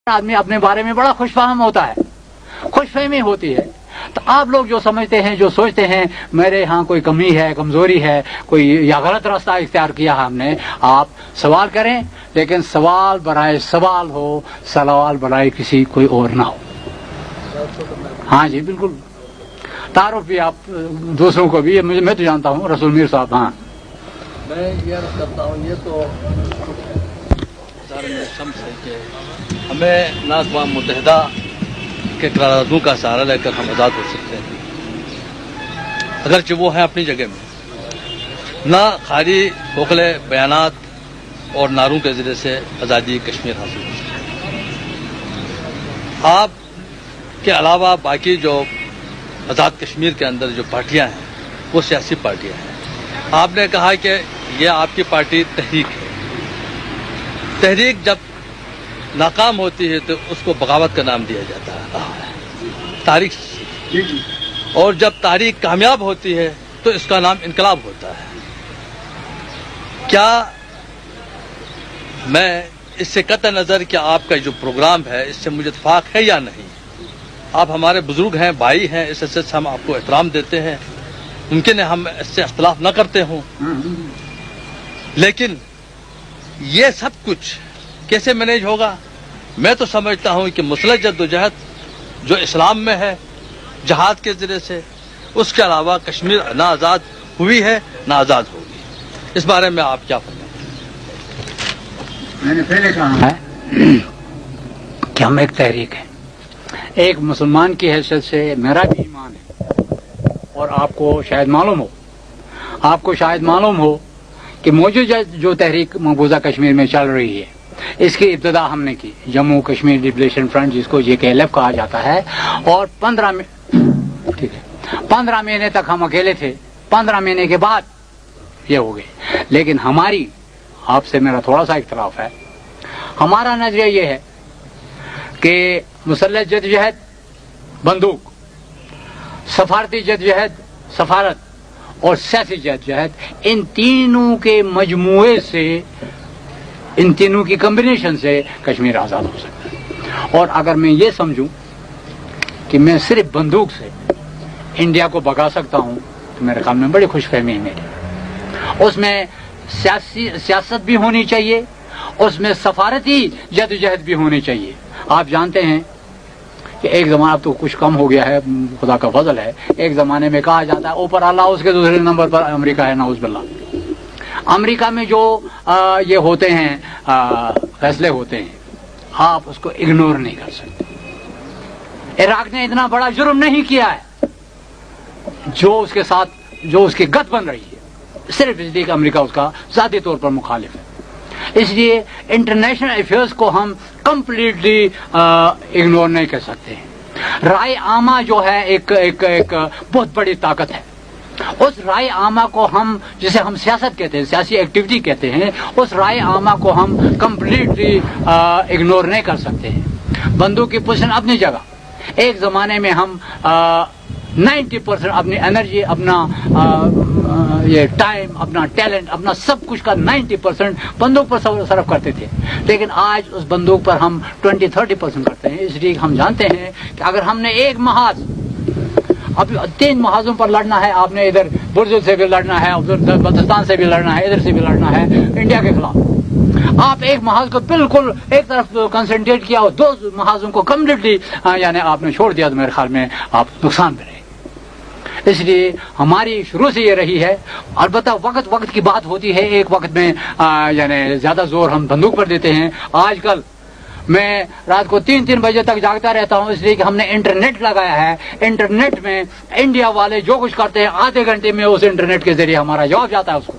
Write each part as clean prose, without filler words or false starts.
آدمی اپنے بارے میں بڑا خوش فہم ہوتا ہے, خوش فہمی ہوتی ہے. تو آپ لوگ جو سمجھتے ہیں, جو سوچتے ہیں میرے ہاں کوئی کمی ہے, کمزوری ہے, کوئی یا غلط راستہ اختیار کیا ہم نے, آپ سوال کریں, لیکن سوال برائے سوال ہو, سوال برائے کسی کوئی اور نہ ہو. ہاں جی بالکل, تعارف بھی آپ دوسروں کو بھی, میں تو جانتا ہوں رسول میر صاحب. ہاں میں یہ عرض کرتا ہوں, یہ تو شمس ہے کہ ہمیں نہ اقوام متحدہ کے قراردادوں کا سہارا لے کر ہم آزاد ہو سکتے ہیں, اگرچہ وہ ہیں اپنی جگہ میں, نہ خالی کھوکھلے بیانات اور نعروں کے ذریعے سے آزادی کشمیر حاصل ہو سکتی ہے. آپ کے علاوہ باقی جو آزاد کشمیر کے اندر جو پارٹیاں ہیں وہ سیاسی پارٹیاں ہیں. آپ نے کہا کہ یہ آپ کی پارٹی تحریک ہے. تحریک جب ناکام ہوتی ہے تو اس کو بغاوت کا نام دیا جاتا ہے تاریخ, اور جب تاریخ کامیاب ہوتی ہے تو اس کا نام انقلاب ہوتا ہے. کیا میں اس سے قطع نظر کہ آپ کا جو پروگرام ہے اس سے مجھے اتفاق ہے یا نہیں, آپ ہمارے بزرگ ہیں, بھائی ہیں, اس حیثیت سے ہم آپ کو احترام دیتے ہیں, ممکن ہے ہم اس سے اختلاف نہ کرتے ہوں, لیکن یہ سب کچھ کیسے مینیج ہوگا؟ میں تو سمجھتا ہوں کہ مسلح جدوجہد جو اسلام میں ہے جہاد کے ذریعے سے, اس کے علاوہ کشمیر نہ آزاد ہوئی ہے نہ آزاد ہوگی. اس بارے میں آپ کیا فرمائیں؟ میں نے پہلے کہا ہے کہ ہم ایک تحریک ہیں. ایک مسلمان کی حیثیت سے میرا بھی ایمان ہے, اور آپ کو شاید معلوم ہو کہ موجودہ جو تحریک مقبوضہ کشمیر میں چل رہی ہے, اس کی ابتدا ہم نے کی جموں کشمیر لبریشن فرنٹ, جس کو JKLF کہا جاتا ہے, اور 15 مہینے تک ہم اکیلے تھے. 15 مہینے کے بعد یہ ہو گئے. لیکن ہماری آپ سے میرا تھوڑا سا اختلاف ہے. ہمارا نظریہ یہ ہے کہ مسلح جدوجہد بندوق, سفارتی جدوجہد سفارت, اور سیاسی جدوجہد, ان تینوں کے مجموعے سے, ان تینوں کی کمبینیشن سے کشمیر آزاد ہو سکتا ہے. اور اگر میں یہ سمجھوں کہ میں صرف بندوق سے انڈیا کو بگا سکتا ہوں تو میرے خیال میں بڑی خوش فہمی ہے میری. اس میں سیاست بھی ہونی چاہیے, اس میں سفارتی جدوجہد بھی ہونی چاہیے. آپ جانتے ہیں کہ ایک زمانہ اب تو کچھ کم ہو گیا ہے, خدا کا فضل ہے. ایک زمانے میں کہا جاتا ہے اوپر اللہ, اس کے دوسرے نمبر پر امریکہ ہے, نعوذ باللہ. امریکہ میں جو یہ ہوتے ہیں فیصلے ہوتے ہیں, آپ اس کو اگنور نہیں کر سکتے. عراق نے اتنا بڑا جرم نہیں کیا ہے جو اس کے ساتھ جو اس کی گت بن رہی ہے, صرف اس لیے کہ امریکہ اس کا ذاتی طور پر مخالف ہے. اس لیے انٹرنیشنل افیئرس کو ہم کمپلیٹلی اگنور نہیں کر سکتے. رائے عامہ جو ہے ایک بہت بڑی طاقت ہے. اس رائے عامہ کو ہم, جسے ہم سیاست کہتے ہیں, سیاسی ایکٹیویٹی کہتے ہیں, اس رائے عامہ کو ہم کمپلیٹلی اگنور نہیں کر سکتے ہیں. بندوق کی پوزیشن اپنی جگہ. ایک زمانے میں ہم 90% اپنی انرجی, اپنا یہ ٹائم, اپنا ٹیلنٹ, اپنا سب کچھ کا 90% بندوق پر صرف کرتے تھے. لیکن آج اس بندوق پر ہم 20-30% کرتے ہیں. اس لیے ہم جانتے ہیں کہ اگر ہم نے ایک محاذ, اب 3 محاذوں پر لڑنا ہے, آپ نے ادھر برزل سے بھی لڑنا ہے, ادھر بلوچستان سے بھی لڑنا ہے, ادھر سے بھی لڑنا ہے انڈیا کے خلاف. آپ ایک محاذ کو بالکل ایک طرف کنسنٹریٹ کیا اور 2 محاذوں کو کمپلیٹلی یعنی آپ نے چھوڑ دیا, تو میرے خیال میں آپ نقصان میں رہے. اس لیے ہماری شروع سے یہ رہی ہے. البتہ وقت کی بات ہوتی ہے. ایک وقت میں یعنی زیادہ زور ہم بندوق پر دیتے ہیں. آج کل میں رات کو 3 بجے تک جاگتا رہتا ہوں, اس لیے کہ ہم نے انٹرنیٹ لگایا ہے. انٹرنیٹ میں انڈیا والے جو کچھ کرتے ہیں آدھے گھنٹے میں اس انٹرنیٹ کے ذریعے ہمارا جواب جاتا ہے اس کو.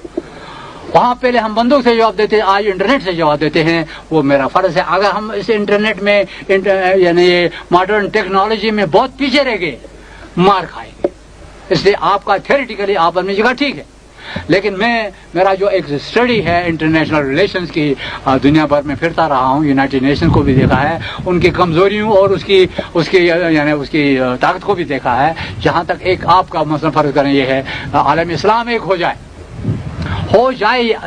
وہاں پہلے ہم بندوق سے جواب دیتے ہیں, آج انٹرنیٹ سے جواب دیتے ہیں. وہ میرا فرض ہے. اگر ہم اس انٹرنیٹ میں یعنی یہ ماڈرن ٹیکنالوجی میں بہت پیچھے رہ گئے, مار کھائیں گے. اس لیے آپ کا تھیوریٹیکلی آپ اپنی جگہ ٹھیک ہے, لیکن میرا جو ایک اسٹڈی ہے انٹرنیشنل ریلیشنز کی, دنیا بھر میں پھرتا رہا ہوں, یونائٹڈ نیشن کو بھی دیکھا ہے, ان کی کمزوریوں اور اس کی طاقت کو بھی دیکھا ہے. جہاں تک ایک آپ کا مثلا فرض کریں یہ ہے, عالم اسلام ایک ہو جائے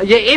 یہ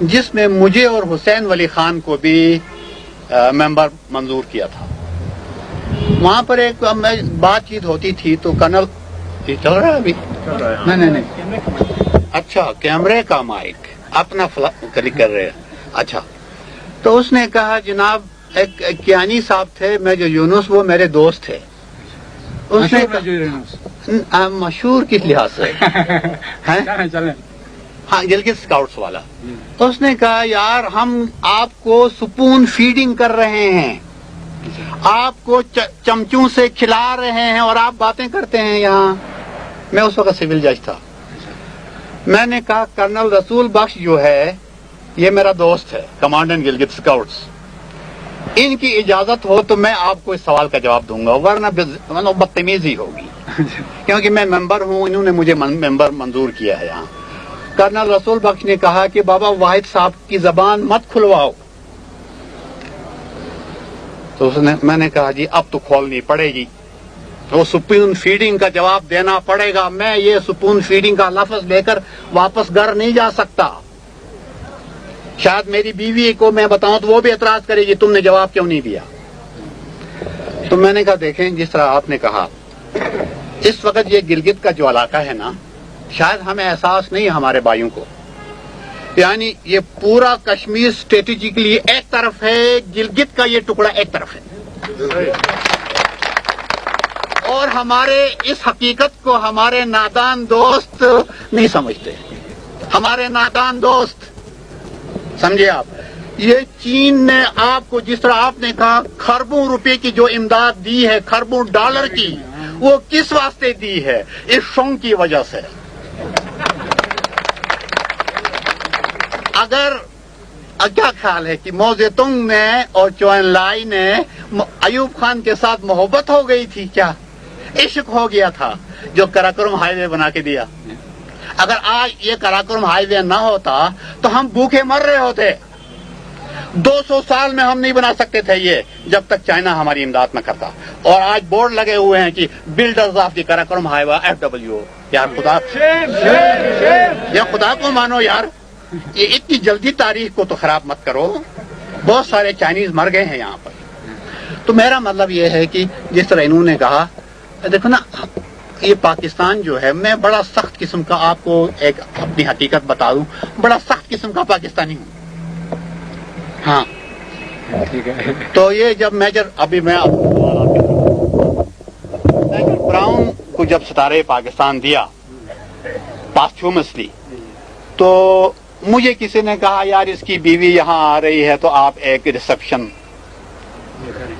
جس میں مجھے اور حسین ولی خان کو بھی ممبر منظور کیا تھا. وہاں پر ایک بات چیت ہوتی تھی تو کرنل یہ چل رہا ہے ابھی نہیں اچھا کیمرے کا مائک اپنا کلک کر رہے ہیں. اچھا تو اس نے کہا جناب ایک کیانی صاحب تھے میجر یونس وہ میرے دوست تھے. اس نے مشہور کس لحاظ سے ہاں گلگت اسکاؤٹس والا. اس نے کہا یار ہم آپ کو سپون فیڈنگ کر رہے ہیں آپ کو چمچوں سے کھلا رہے ہیں اور آپ باتیں کرتے ہیں یہاں. میں اس وقت سول جج تھا. میں نے کہا کرنل رسول بخش جو ہے یہ میرا دوست ہے کمانڈنٹ گلگت اسکاؤٹس ان کی اجازت ہو تو میں آپ کو اس سوال کا جواب دوں گا ورنہ بدتمیزی ہوگی کیونکہ میں ممبر ہوں انہوں نے مجھے ممبر منظور کیا ہے یہاں. کرنل رسول بخش نے کہا کہ بابا واحد صاحب کی زبان مت کھلواؤ. تو میں نے کہا جی اب تو کھولنی پڑے گی وہ سپون فیڈنگ کا جواب دینا پڑے گا. میں یہ سپون فیڈنگ کا لفظ لے کر واپس گھر نہیں جا سکتا. شاید میری بیوی کو میں بتاؤں تو وہ بھی اعتراض کرے گی تم نے جواب کیوں نہیں دیا. تو میں نے کہا دیکھیں جس طرح آپ نے کہا اس وقت یہ گلگت کا جو علاقہ ہے نا شاید ہمیں احساس نہیں ہے ہمارے بھائیوں کو یعنی یہ پورا کشمیر اسٹریٹجیکلی ایک طرف ہے گلگت کا یہ ٹکڑا ایک طرف ہے اور ہمارے اس حقیقت کو ہمارے نادان دوست نہیں سمجھتے. ہمارے نادان دوست سمجھے آپ یہ چین نے آپ کو جس طرح آپ نے کہا کھربوں روپے کی جو امداد دی ہے کھربوں ڈالر کی وہ کس واسطے دی ہے اس شونگ کی وجہ سے. اگر کیا خیال ہے کہ موزے تنگ نے اور چوئن لائی نے ایوب خان کے ساتھ محبت ہو گئی تھی کیا عشق ہو گیا تھا جو کراکرم ہائی وے بنا کے دیا. اگر آج یہ کراکرم ہائی وے نہ ہوتا تو ہم بھوکے مر رہے ہوتے. 200 سال میں ہم نہیں بنا سکتے تھے یہ جب تک چائنا ہماری امداد نہ کرتا. اور آج بورڈ لگے ہوئے ہیں کہ builders of the Karakoram high way FWO. یار خدا کو مانو یار یہ اتنی جلدی تاریخ کو تو خراب مت کرو. بہت سارے چائنیز مر گئے ہیں یہاں پر. تو میرا مطلب یہ ہے کہ جس طرح انہوں نے کہا دیکھو نا یہ پاکستان جو ہے میں بڑا سخت قسم کا آپ کو ایک اپنی حقیقت بتا دوں بڑا سخت قسم کا پاکستانی ہوں. ہاں تو یہ جب میجر ابھی میں میجر براؤن کو جب ستارے پاکستان دیا پاسٹیومسلی تو مجھے کسی نے کہا یار اس کی بیوی یہاں آ رہی ہے تو آپ ایک ریسپشن.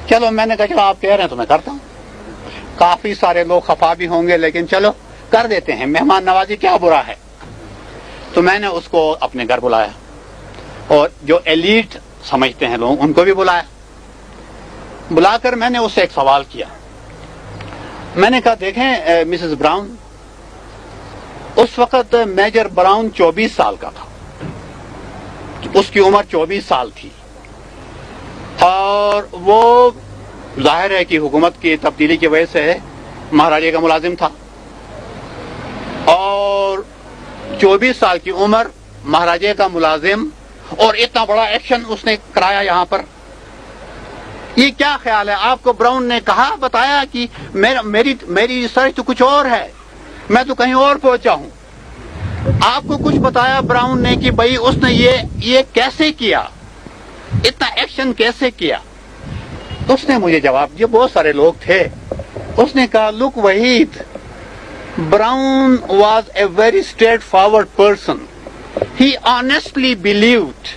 چلو میں نے کہا چلو آپ کہہ رہے ہیں تو میں کرتا ہوں. کافی سارے لوگ خفا بھی ہوں گے لیکن چلو کر دیتے ہیں مہمان نوازی کیا برا ہے. تو میں نے اس کو اپنے گھر بلایا اور جو ایلیٹ سمجھتے ہیں لوگ ان کو بھی بلایا. بلا کر میں نے اس سے ایک سوال کیا. میں نے کہا دیکھیں مسز براؤن اس وقت میجر براؤن 24 سال کا تھا اس کی عمر 24 سال تھی اور وہ ظاہر ہے کہ حکومت کی تبدیلی کی وجہ سے مہاراجے کا ملازم تھا اور 24 سال کی عمر مہاراجے کا ملازم اور اتنا بڑا ایکشن اس نے کرایا یہاں پر. یہ کیا خیال ہے آپ کو براؤن نے کہا بتایا کہ میری ریسرچ تو کچھ اور ہے میں تو کہیں اور پہنچا ہوں. آپ کو کچھ بتایا براؤن نے کہ بھائی اس نے یہ کیسے کیا اتنا ایکشن کیسے کیا. اس نے مجھے جواب دیا بہت سارے لوگ تھے. اس نے کہا look Waheed Brown was a very straightforward person. He honestly believed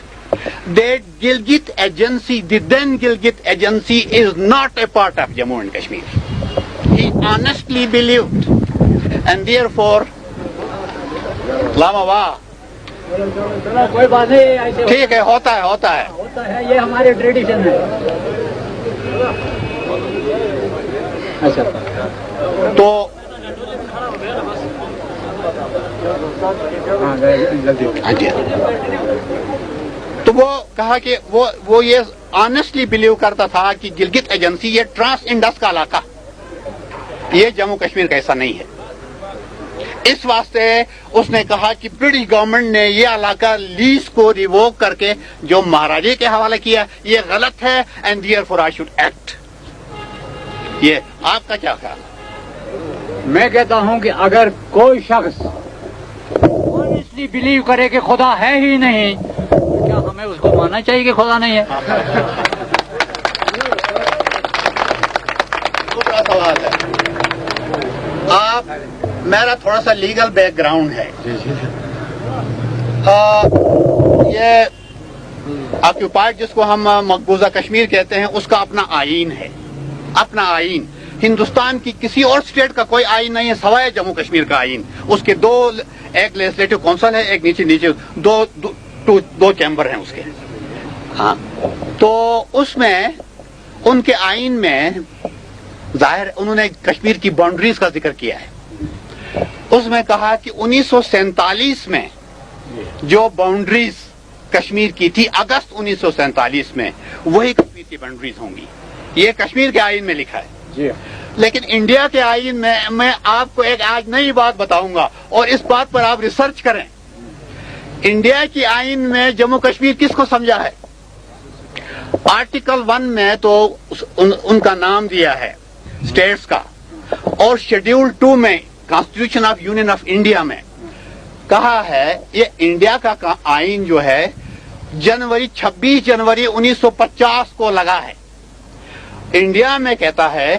that Gilgit Agency, the then Gilgit Agency, is not a part of Jammu and Kashmir. He honestly believed, and therefore, Lama Wah. کوئی بات نہیں ایسے ٹھیک ہے ہوتا ہے یہ ہمارے ٹریڈیشن ہے. اچھا تو تو وہ کہا کہ وہ یہ آنےسٹلی بلیو کرتا تھا کہ گلگت ایجنسی یہ ٹرانس انڈس کا علاقہ یہ جموں کشمیر کا ایسا نہیں ہے. اس واسطے اس نے کہا کہ برٹش گورنمنٹ نے یہ علاقہ لیز کو ریووک کر کے جو مہاراجے کے حوالے کیا یہ غلط ہے and therefore I should act. یہ آپ کا کیا خیال ہے؟ میں کہتا ہوں کہ اگر کوئی شخص آنیسٹلی بلیو کرے کہ خدا ہے ہی نہیں تو کیا ہمیں اس کو ماننا چاہیے کہ خدا نہیں ہے؟ دوسرا سوال ہے، آپ میرا تھوڑا سا لیگل بیک گراؤنڈ ہے. یہ آکوپائڈ جس کو ہم مقبوضہ کشمیر کہتے ہیں اس کا اپنا آئین ہے، اپنا آئین. ہندوستان کی کسی اور اسٹیٹ کا کوئی آئین نہیں ہے سوائے جموں کشمیر کا آئین. اس کے دو، ایک لیجسلیٹو کونسل ہے، ایک نیچے دو چیمبر ہیں اس کے. ہاں، تو اس میں ان کے آئین میں ظاہر انہوں نے کشمیر کی باؤنڈریز کا ذکر کیا ہے. اس میں کہا کہ 1947 میں جو باؤنڈریز کشمیر کی تھی اگست 1947 میں وہی کشمیر کی باؤنڈریز ہوں گی. یہ کشمیر کے آئین میں لکھا ہے. لیکن انڈیا کے آئین میں آپ کو ایک آج نئی بات بتاؤں گا اور اس بات پر آپ ریسرچ کریں. انڈیا کی آئین میں جموں کشمیر کس کو سمجھا ہے؟ آرٹیکل 1 میں تو ان کا نام دیا ہے اسٹیٹس کا، اور شیڈیول 2 میں constitution of union of India میں کہا ہے یہ انڈیا کا آئین جو ہے 26 جنوری 1950 کو لگا ہے. انڈیا میں کہتا ہے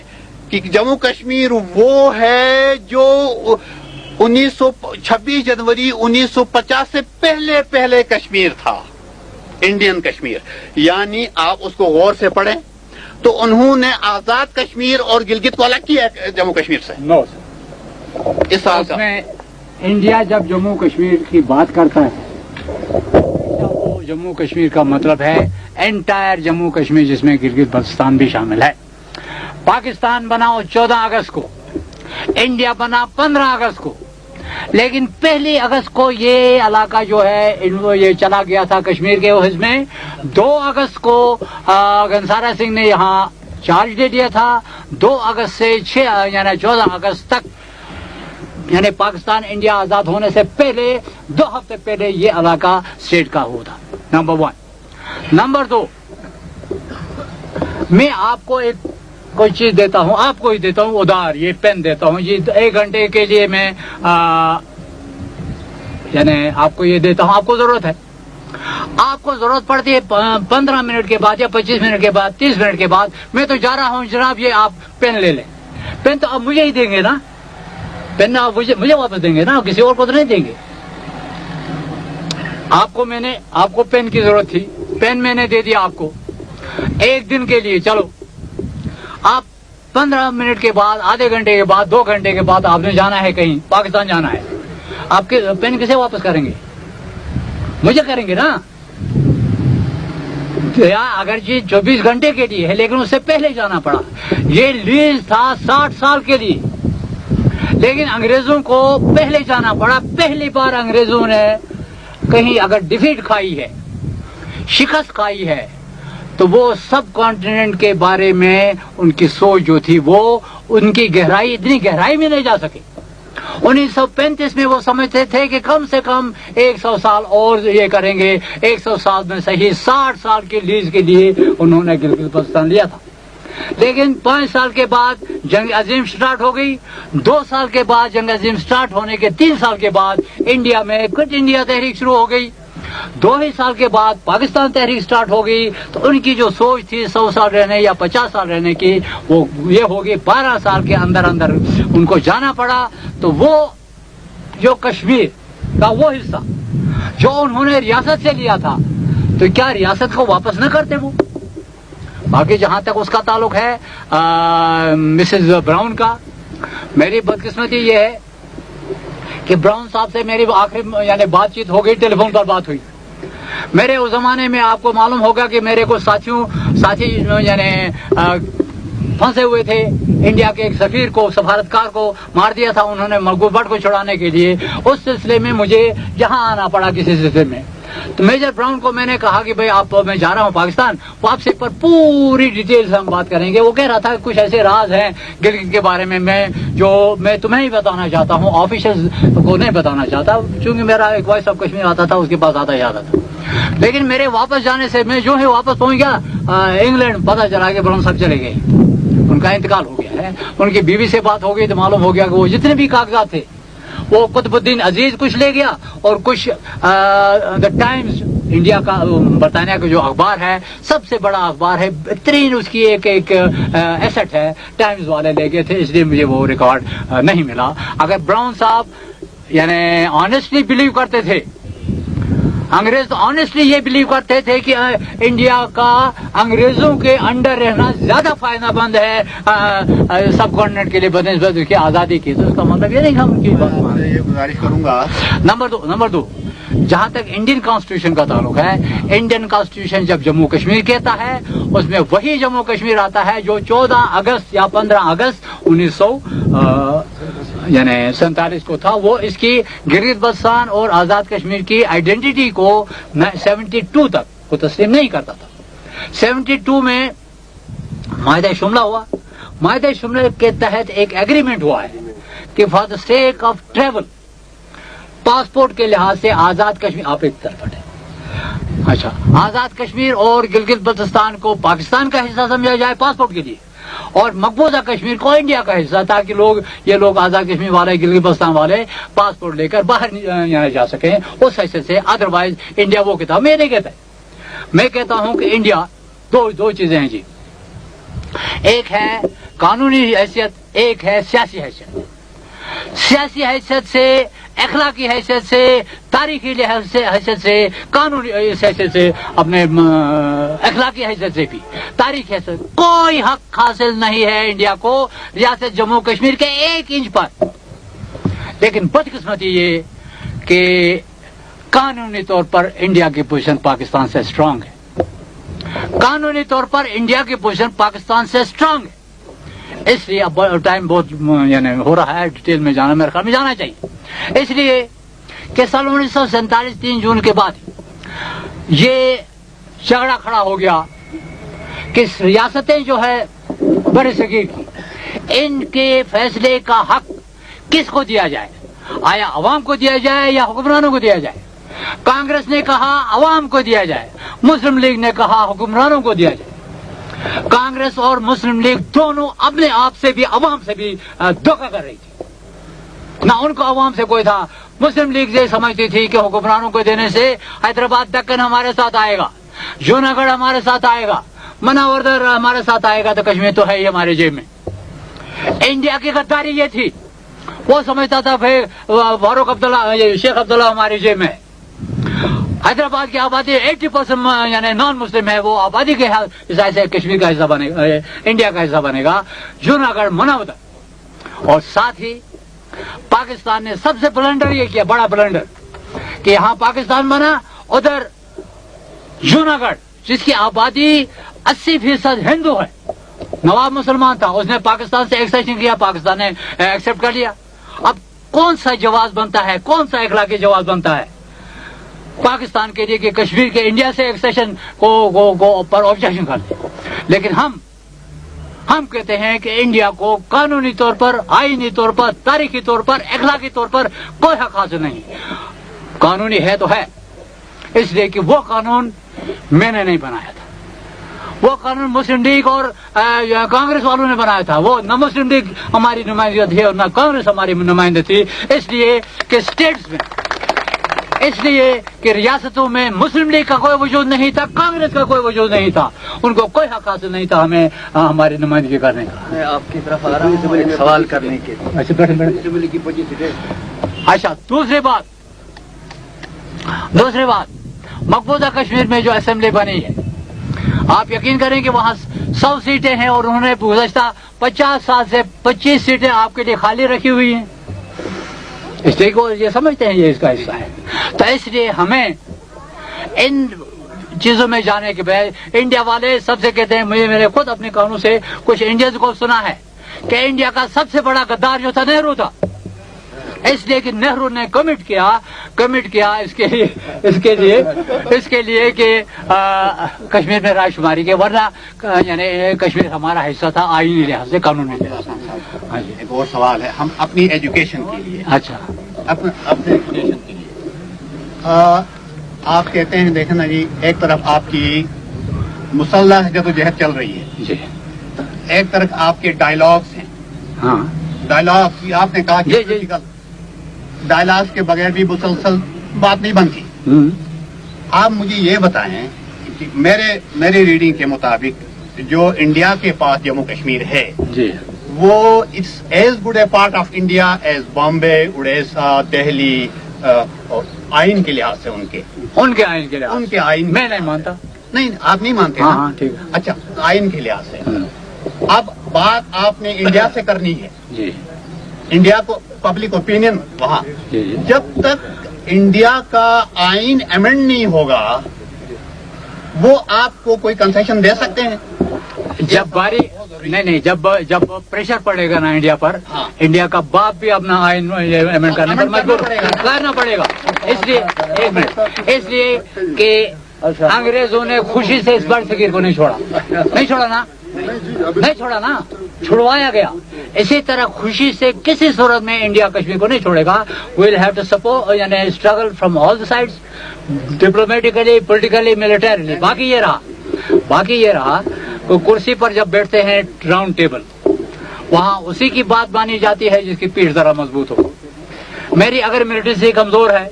کہ جموں کشمیر وہ ہے جو 26 جنوری 1950 سے پہلے کشمیر تھا، انڈین کشمیر. یعنی آپ اس کو غور سے پڑھیں تو انہوں نے آزاد کشمیر اور گلگت کو الگ کیا جموں کشمیر سے. اس سال کا میں انڈیا جب جموں کشمیر کی بات کرتا ہے وہ جموں کشمیر کا مطلب ہے انٹائر جموں کشمیر جس میں گلگت بلتستان بھی شامل ہے. پاکستان بنا 14 اگست کو، انڈیا بنا 15 اگست کو، لیکن 1 اگست کو یہ علاقہ جو ہے یہ چلا گیا تھا کشمیر کے حصے میں. 2 اگست کو گنسارا سنگھ نے یہاں چارج دے دیا تھا. 2 اگست سے 6 یعنی 14 اگست تک یعنی پاکستان انڈیا آزاد ہونے سے پہلے 2 ہفتے پہلے یہ علاقہ اسٹیٹ کا ہوا تھا. نمبر 1. نمبر 2، میں آپ کو ایک کوئی چیز دیتا ہوں، آپ کو ہی دیتا ہوں ادھار، یہ پین دیتا ہوں، یہ 1 گھنٹے کے لیے میں یعنی آپ کو یہ دیتا ہوں. آپ کو ضرورت ہے، آپ کو ضرورت پڑتی ہے 15 منٹ کے بعد یا 25 منٹ کے بعد 30 منٹ کے بعد میں تو جا رہا ہوں جناب یہ آپ پین لے لیں. پین تو آپ مجھے ہی دیں گے نا، پین آپ مجھے واپس دیں گے نا، کسی اور کو تو نہیں دیں گے. آپ کو پین کی ضرورت تھی، پین میں نے دے دیا آپ کو 1 دن کے لیے. چلو آپ 15 منٹ کے بعد، آدھے گھنٹے کے بعد، 2 گھنٹے کے بعد آپ نے جانا ہے کہیں، پاکستان جانا ہے، آپ کے پین کسے واپس کریں گے؟ مجھے کریں گے نا. اگرچہ 24 گھنٹے کے لیے ہے لیکن اس سے پہلے جانا پڑا. یہ لیز تھا 60 سال کے لیے، لیکن انگریزوں کو پہلے جانا پڑا. پہلی بار انگریزوں نے کہیں اگر ڈیفیٹ کھائی ہے، شکست کھائی ہے، تو وہ سب کانٹیننٹ کے بارے میں ان کی سوچ جو تھی وہ ان کی گہرائی، اتنی گہرائی میں نہیں جا سکے. 1935 میں وہ سمجھتے تھے کہ کم سے کم 100 سال اور یہ کریں گے. 100 سال میں صحیح 60 سال کی لیز کے لیے انہوں نے گلگت بلتستان لیا تھا. لیکن 5 سال کے بعد جنگ عظیم سٹارٹ ہو گئی. 2 سال کے بعد جنگ عظیم سٹارٹ ہونے کے 3 سال کے بعد انڈیا میں کوئٹ انڈیا تحریک شروع ہو گئی. 2 ہی سال کے بعد پاکستان تحریک سٹارٹ ہو گئی. تو ان کی جو سوچ تھی 100 سال رہنے یا 50 سال رہنے کی وہ یہ ہوگی 12 سال کے اندر ان کو جانا پڑا. تو وہ جو کشمیر کا وہ حصہ جو انہوں نے ریاست سے لیا تھا تو کیا ریاست کو واپس نہ کرتے وہ؟ باقی جہاں تک اس کا تعلق ہے مسز براؤن کا، میری بدقسمتی یہ ہے کہ براؤن صاحب سے میری آخری یعنی بات چیت ہو گئی، ٹیلی فون پر بات ہوئی. میرے اس زمانے میں آپ کو معلوم ہوگا کہ میرے کو ساتھی یعنی پھنسے ہوئے تھے. انڈیا کے ایک سفیر کو، سفارتکار کو مار دیا تھا انہوں نے مقبول بٹ کو چھڑانے کے لیے. اس سلسلے میں مجھے یہاں آنا پڑا کسی سلسلے میں. تو میجر براؤن کو میں نے کہا کہ بھائی آپ میں جا رہا ہوں پاکستان, واپسی پر پوری ڈیٹیل سے ہم بات کریں گے. وہ کہہ رہا تھا کہ کچھ ایسے راز ہیں گلگت کے بارے میں جو میں تمہیں ہی بتانا چاہتا ہوں, آفیشل کو نہیں بتانا چاہتا, چونکہ میرا ایک وائس آف کشمیر آتا تھا, اس کے پاس آتا ہی آتا تھا. لیکن میرے واپس جانے سے میں جو ہے واپس پہنچ گیا انگلینڈ, پتہ چلا کہ براؤن صاحب چلے گئے, ان کا انتقال ہو گیا ہے. ان کی بیوی سے بات ہو گئی تو معلوم ہو گیا کہ وہ جتنے بھی کاغذات تھے وہ قطب الدین عزیز کچھ لے گیا, اور کچھ دا ٹائمز انڈیا کا برطانیہ کا جو اخبار ہے, سب سے بڑا اخبار ہے, بہترین اس کی ایک ایسٹ ہے, ٹائمز والے لے گئے تھے, اس لیے مجھے وہ ریکارڈ نہیں ملا. اگر براؤن صاحب یعنی آنےسٹلی بلیو کرتے تھے, انگریز تو آنےسٹلی یہ بلیو کرتے تھے کہ انڈیا کا انگریزوں کے انڈر رہنا زیادہ فائدہ مند ہے سب کانٹیننٹ کے لیے بنسبت اس کی آزادی کی, تو اس کا مطلب یہ نہیں کہ ہم ان کی بات مانیں. یہ گزارش کروں گا. نمبر دو, جہاں تک انڈین کانسٹیٹیوشن کا تعلق ہے, انڈین کانسٹیٹیوشن جب جموں کشمیر کہتا ہے اس میں وہی جموں کشمیر آتا ہے جو 14 اگست یا 15 اگست 1947 کو تھا. وہ اس کی گلگت بلتستان اور آزاد کشمیر کی آئیڈینٹی کو 72 تک وہ تسلیم نہیں کرتا تھا. 72 میں معاہدہ شملہ ہوا. معاہدہ شملہ کے تحت ایک ایگریمنٹ ہوا ہے کہ for the sake of travel, passport کے لحاظ سے آزاد کشمیر, آپ ایک طرف ہٹیں, اچھا, آزاد کشمیر اور گلگت بلتستان کو پاکستان کا حصہ سمجھا جائے پاسپورٹ کے لیے, اور مقبوضہ کشمیر کو انڈیا کا حصہ, تاکہ یہ لوگ آزاد کشمیر والے, گلگت بلتستان والے پاسپورٹ لے کر باہر جا سکیں اس حیثیت سے. ادروائز انڈیا وہ کہتا, میں نہیں کہتا, میں کہتا ہوں کہ انڈیا دو چیزیں ہیں جی, ایک ہے قانونی حیثیت, ایک ہے سیاسی حیثیت. سیاسی حیثیت سے, اخلاقی حیثیت سے, تاریخی حیثیت سے, قانونی حیثیت سے, اپنے اخلاقی حیثیت سے بھی, تاریخی حیثیت, کوئی حق حاصل نہیں ہے انڈیا کو ریاست جموں کشمیر کے 1 انچ پر. لیکن بدقسمتی یہ کہ قانونی طور پر انڈیا کی پوزیشن پاکستان سے اسٹرانگ ہے. قانونی طور پر انڈیا کی پوزیشن پاکستان سے اسٹرانگ ہے. اس لیے اب ٹائم بہت یعنی ہو رہا ہے, ڈیٹیل میں جانا میرے خیال میں جانا چاہیے. اس لیے کہ سال 1947 3 جون کے بعد یہ جھگڑا کھڑا ہو گیا کہ ریاستیں جو ہے بر صغیر کی, ان کے فیصلے کا حق کس کو دیا جائے, آیا عوام کو دیا جائے یا حکمرانوں کو دیا جائے. کانگریس نے کہا عوام کو دیا جائے, مسلم لیگ نے کہا حکمرانوں کو دیا جائے. کانگریس اور مسلم لیگ دونوں اپنے آپ سے بھی عوام سے بھی دھوکہ کر رہی تھی. نہ ان کو عوام سے کوئی تھا. مسلم لیگ یہ سمجھتی تھی کہ حکمرانوں کو دینے سے حیدرآباد دکن ہمارے ساتھ آئے گا, جوناگڑھ ہمارے ساتھ آئے گا, مناوردر ہمارے ساتھ آئے گا, تو کشمیر تو ہے ہی ہمارے جیب میں. انڈیا کی غداری یہ تھی, وہ سمجھتا تھا پھر فاروق عبداللہ, شیخ عبداللہ ہماری جیب میں. حیدرآباد کی آبادی 80% یعنی نان مسلم ہے, وہ آبادی کے حساب سے کشمیر کا حصہ بنے گا, انڈیا کا حصہ بنے گا, جوناگڑھ مناوردر. اور ساتھ ہی پاکستان نے سب سے بلنڈر یہ کیا, بڑا بلنڈر, کہ یہاں پاکستان بنا, ادھر جوناگڑھ جس کی آبادی 80% ہندو ہے, نواب مسلمان تھا, اس نے پاکستان سے ایکسیشن کیا, پاکستان نے ایکسپٹ کر لیا. اب کون سا جواز بنتا ہے, کون سا اخلاقی جواز بنتا ہے پاکستان کے لیے کہ کشمیر کے انڈیا سے ایکسیشن کو پر آبجیکشن کر دیں. لیکن ہم کہتے ہیں کہ انڈیا کو قانونی طور پر, آئینی طور پر, تاریخی طور پر, اخلاقی طور پر کوئی حق حاصل نہیں. قانونی ہے تو ہے, اس لیے کہ وہ قانون میں نے نہیں بنایا تھا, وہ قانون مسلم لیگ اور کانگریس والوں نے بنایا تھا. وہ نہ مسلم لیگ ہماری نمائندگی تھی اور نہ کانگریس ہماری نمائندگی تھی. اس لیے کہ اسٹیٹس میں, اس لیے کہ ریاستوں میں مسلم لیگ کا کوئی وجود نہیں تھا, کانگریس کا کوئی وجود نہیں تھا, ان کو کوئی حق حاصل نہیں تھا ہمیں ہماری نمائندگی کرنے کا. میں آپ کی طرف آ رہا ہوں ایک سوال کرنے کے. اچھا, دوسری بات, مقبوضہ کشمیر میں جو اسمبلی بنی ہے, آپ یقین کریں کہ وہاں 100 سیٹیں ہیں اور انہوں نے گزشتہ 50 سال سے 25 سیٹیں آپ کے لیے خالی رکھی ہوئی ہیں. اس لیے کو یہ سمجھتے ہیں یہ اس کا حصہ ہے. تو اس لیے ہمیں ان چیزوں میں جانے کے بعد انڈیا والے سب سے کہتے ہیں, مجھے میرے خود اپنے کانوں سے کچھ انڈینز کو سنا ہے کہ انڈیا کا سب سے بڑا غدار جو تھا نہرو تھا. اس لیے کہ نہرو نے کمٹ کیا اس کے لیے کہ کشمیر میں رائے شماری کے، ورنہ یعنی کشمیر ہمارا حصہ تھا آئینی لحاظ سے، قانونی لحاظ سے. ہاں جی. ایک اور سوال ہے، ہم اپنی ایجوکیشن کے لیے، اچھا اپنے ایجوکیشن کے لیے آپ کہتے ہیں، دیکھیں نا جی، ایک طرف آپ کی مسلح جدوجہد چل رہی ہے جی، ایک طرف آپ کے ڈائلاگس ہیں. ہاں ڈائلاگ آپ نے کہا کہ ڈائلاگس کے بغیر بھی مسلسل بات نہیں بنتی. آپ مجھے یہ بتائیں کہ میرے ریڈنگ کے مطابق جو انڈیا کے پاس جموں کشمیر ہے جی، وہ it's as good a part of India as Bombay, Orissa, Delhi, آئین کے لحاظ سے ان کے آئین کے لحاظ، ان کے آئین میں نہیں مانتا. نہیں، آپ نہیں مانتے نا؟ ہاں ٹھیک ہے. اچھا، آئین کے لحاظ سے اب بات آپ نے انڈیا سے کرنی ہے. جی انڈیا کو پبلک اوپینین وہاں، جی جی، جب تک انڈیا کا آئین امینڈ نہیں ہوگا وہ آپ کو کوئی کنسیشن دے سکتے ہیں؟ جب باری نہیں جب پریشر پڑے گا نا انڈیا پر، انڈیا کا باپ بھی اپنا آئین امینڈ کرنے پر مجبور کرنا پڑے گا. اس لیے ایک منٹ، اس لیے کہ انگریزوں نے خوشی سے اس بار فقیر کو نہیں چھوڑا نا، چھڑوایا گیا. اسی طرح خوشی سے کسی صورت میں انڈیا کشمیر کو نہیں چھوڑے گا. ویل ہیو ٹو سپورٹ یعنی struggle from all the sides, diplomatically, politically, militarily. باقی یہ رہا کوئی کرسی پر جب بیٹھتے ہیں راؤنڈ ٹیبل، وہاں اسی کی بات مانی جاتی ہے جس کی پیٹھ ذرا مضبوط ہو. میری اگر ملٹری سے کمزور ہے،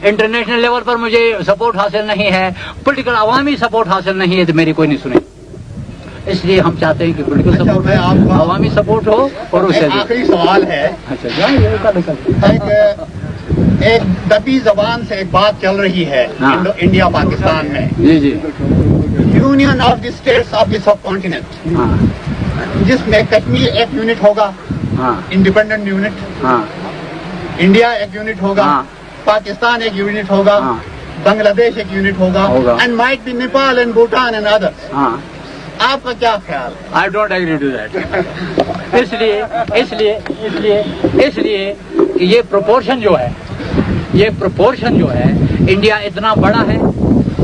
انٹرنیشنل لیول پر مجھے سپورٹ حاصل نہیں ہے، پولیٹیکل عوامی سپورٹ حاصل نہیں ہے، تو میری کوئی نہیں سنے. اس لیے ہم چاہتے ہیں کہ پولیٹیکل سپورٹ ہو، عوامی سپورٹ ہو. اور اس سے آخری سوال ہے، ایک دبی زبان سے ایک بات چل رہی ہے انڈیا پاکستان میں، جی جی، union of the states of the subcontinent, جس میں کشمیر ایک یونٹ ہوگا، انڈیپینڈنٹ یونٹ، انڈیا ایک یونٹ ہوگا، پاکستان ایک یونٹ ہوگا، بنگلہ دیش ایک یونٹ ہوگا، and might be Nepal and Bhutan and others. آپ کا کیا خیال ہے؟ I don't agree to that. اس لیے کہ یہ پروپورشن جو ہے انڈیا اتنا بڑا ہے،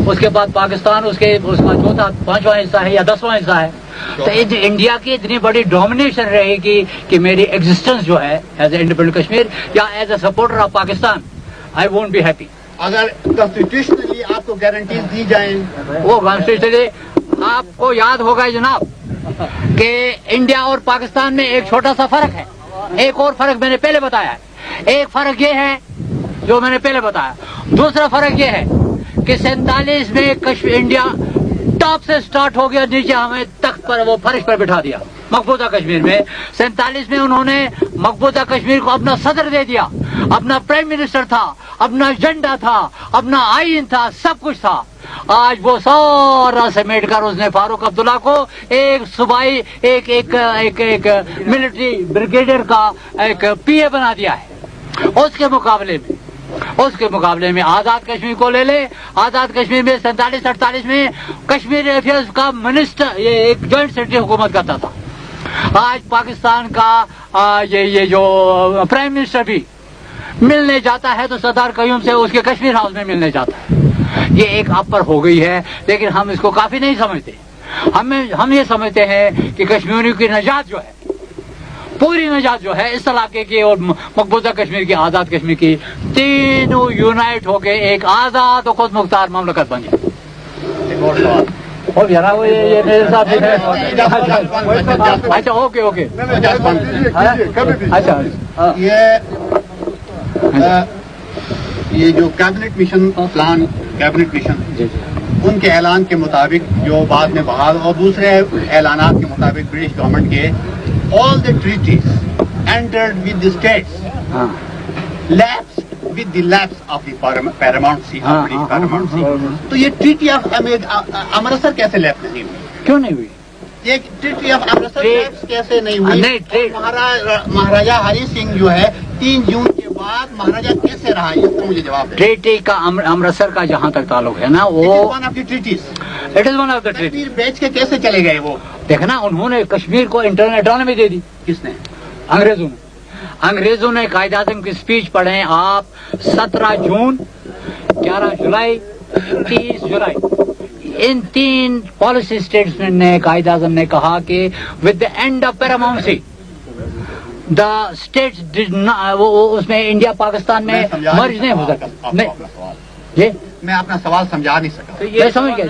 اس کے بعد پاکستان اس کا چوتھا 5واں حصہ ہے یا 10واں حصہ ہے. تو انڈیا کی اتنی بڑی ڈومینیشن رہے گی کہ میری ایگزسٹنس جو ہے ایز اے انڈیپینڈنٹ کشمیر یا as a supporter of Pakistan, I won't be happy. اگر کانسٹیٹیوشنلی آپ کو گارنٹیز دی جائیں، وہ کانسٹیٹیوشنلی آپ کو یاد ہوگا جناب کہ انڈیا اور پاکستان میں ایک چھوٹا سا فرق ہے. ایک اور فرق میں نے پہلے بتایا ہے. ایک فرق یہ ہے جو میں نے پہلے بتایا. دوسرا فرق یہ ہے کہ 47 میں انڈیا ٹاپ سے سٹارٹ ہو گیا، نیچے ہمیں تخت پر وہ فرش پر بٹھا دیا. مقبوضہ کشمیر میں 47 میں انہوں نے مقبوضہ کشمیر کو اپنا صدر دے دیا، اپنا پرائم منسٹر تھا، اپنا ایجنڈا تھا، اپنا آئین تھا، سب کچھ تھا. آج وہ سارا سمیٹ کر اس نے فاروق عبداللہ کو ایک صوبائی ایک ملٹری بریگیڈیئر کا ایک پی اے بنا دیا ہے. اس کے مقابلے میں آزاد کشمیر کو لے لے. آزاد کشمیر میں 47-48 میں کشمیر افیئرز کا منسٹر یہ ایک جوائنٹ سیکرٹری حکومت کرتا تھا. آج پاکستان کا یہ جو پرائم منسٹر بھی ملنے جاتا ہے تو سردار قیوم سے اس کے کشمیر ہاؤس میں ملنے جاتا ہے. یہ ایک اپر ہو گئی ہے، لیکن ہم اس کو کافی نہیں سمجھتے. ہم یہ سمجھتے ہیں کہ کشمیریوں کی نجات جو ہے، پوری نجات جو ہے اس علاقے کی اور مقبوضہ کشمیر کی، آزاد کشمیر کی، تینوں یونائٹ ہو کے ایک آزاد و خود مختار مملکت بن جائے. ایک اور سوال. اچھا اوکے اچھا. یہ جو cabinet mission plan, cabinet mission, ان کے اعلان کے مطابق جو بعد میں بحال اور دوسرے اعلانات کے مطابق برٹش گورنمنٹ کے all the treaties entered with the states lapsed with the lapse of the paramountcy of British paramountcy. تو یہ ٹریٹی آف امرتسر کیسے لیپس نہیں ہوئی؟ کیوں نہیں ہوئی؟ یہ ٹریٹی آف امرتسر لیپس کیسے نہیں ہوئی؟ مہاراجا ہری سنگھ جو ہے 3 جون کے بعد مہاراجا کیسے رہا؟ اس کا مجھے جواب دیں. ٹریٹی کا امرتسر کا جہاں تک تعلق ہے نا، وہ one of the treaties, it is one of the treaty. Kashmir بیچ کے کیسے چلے گئے وہ؟ دیکھنا انہوں نے کشمیر کو انٹرنل اٹانومی دے دی. کس نے؟ انگریزوں نے. انگریزوں نے قائد اعظم کی اسپیچ پڑھیں آپ 17 جون 11 جولائی 30 جولائی ان 3 پالیسی اسٹیٹمنٹ نے قائد اعظم نے کہا کہ with the end of paramountcy the states اس میں انڈیا پاکستان میں مرج نہیں ہو سکتا. جی میں اپنا سوال سمجھا نہیں سکا. میں سمجھ گیا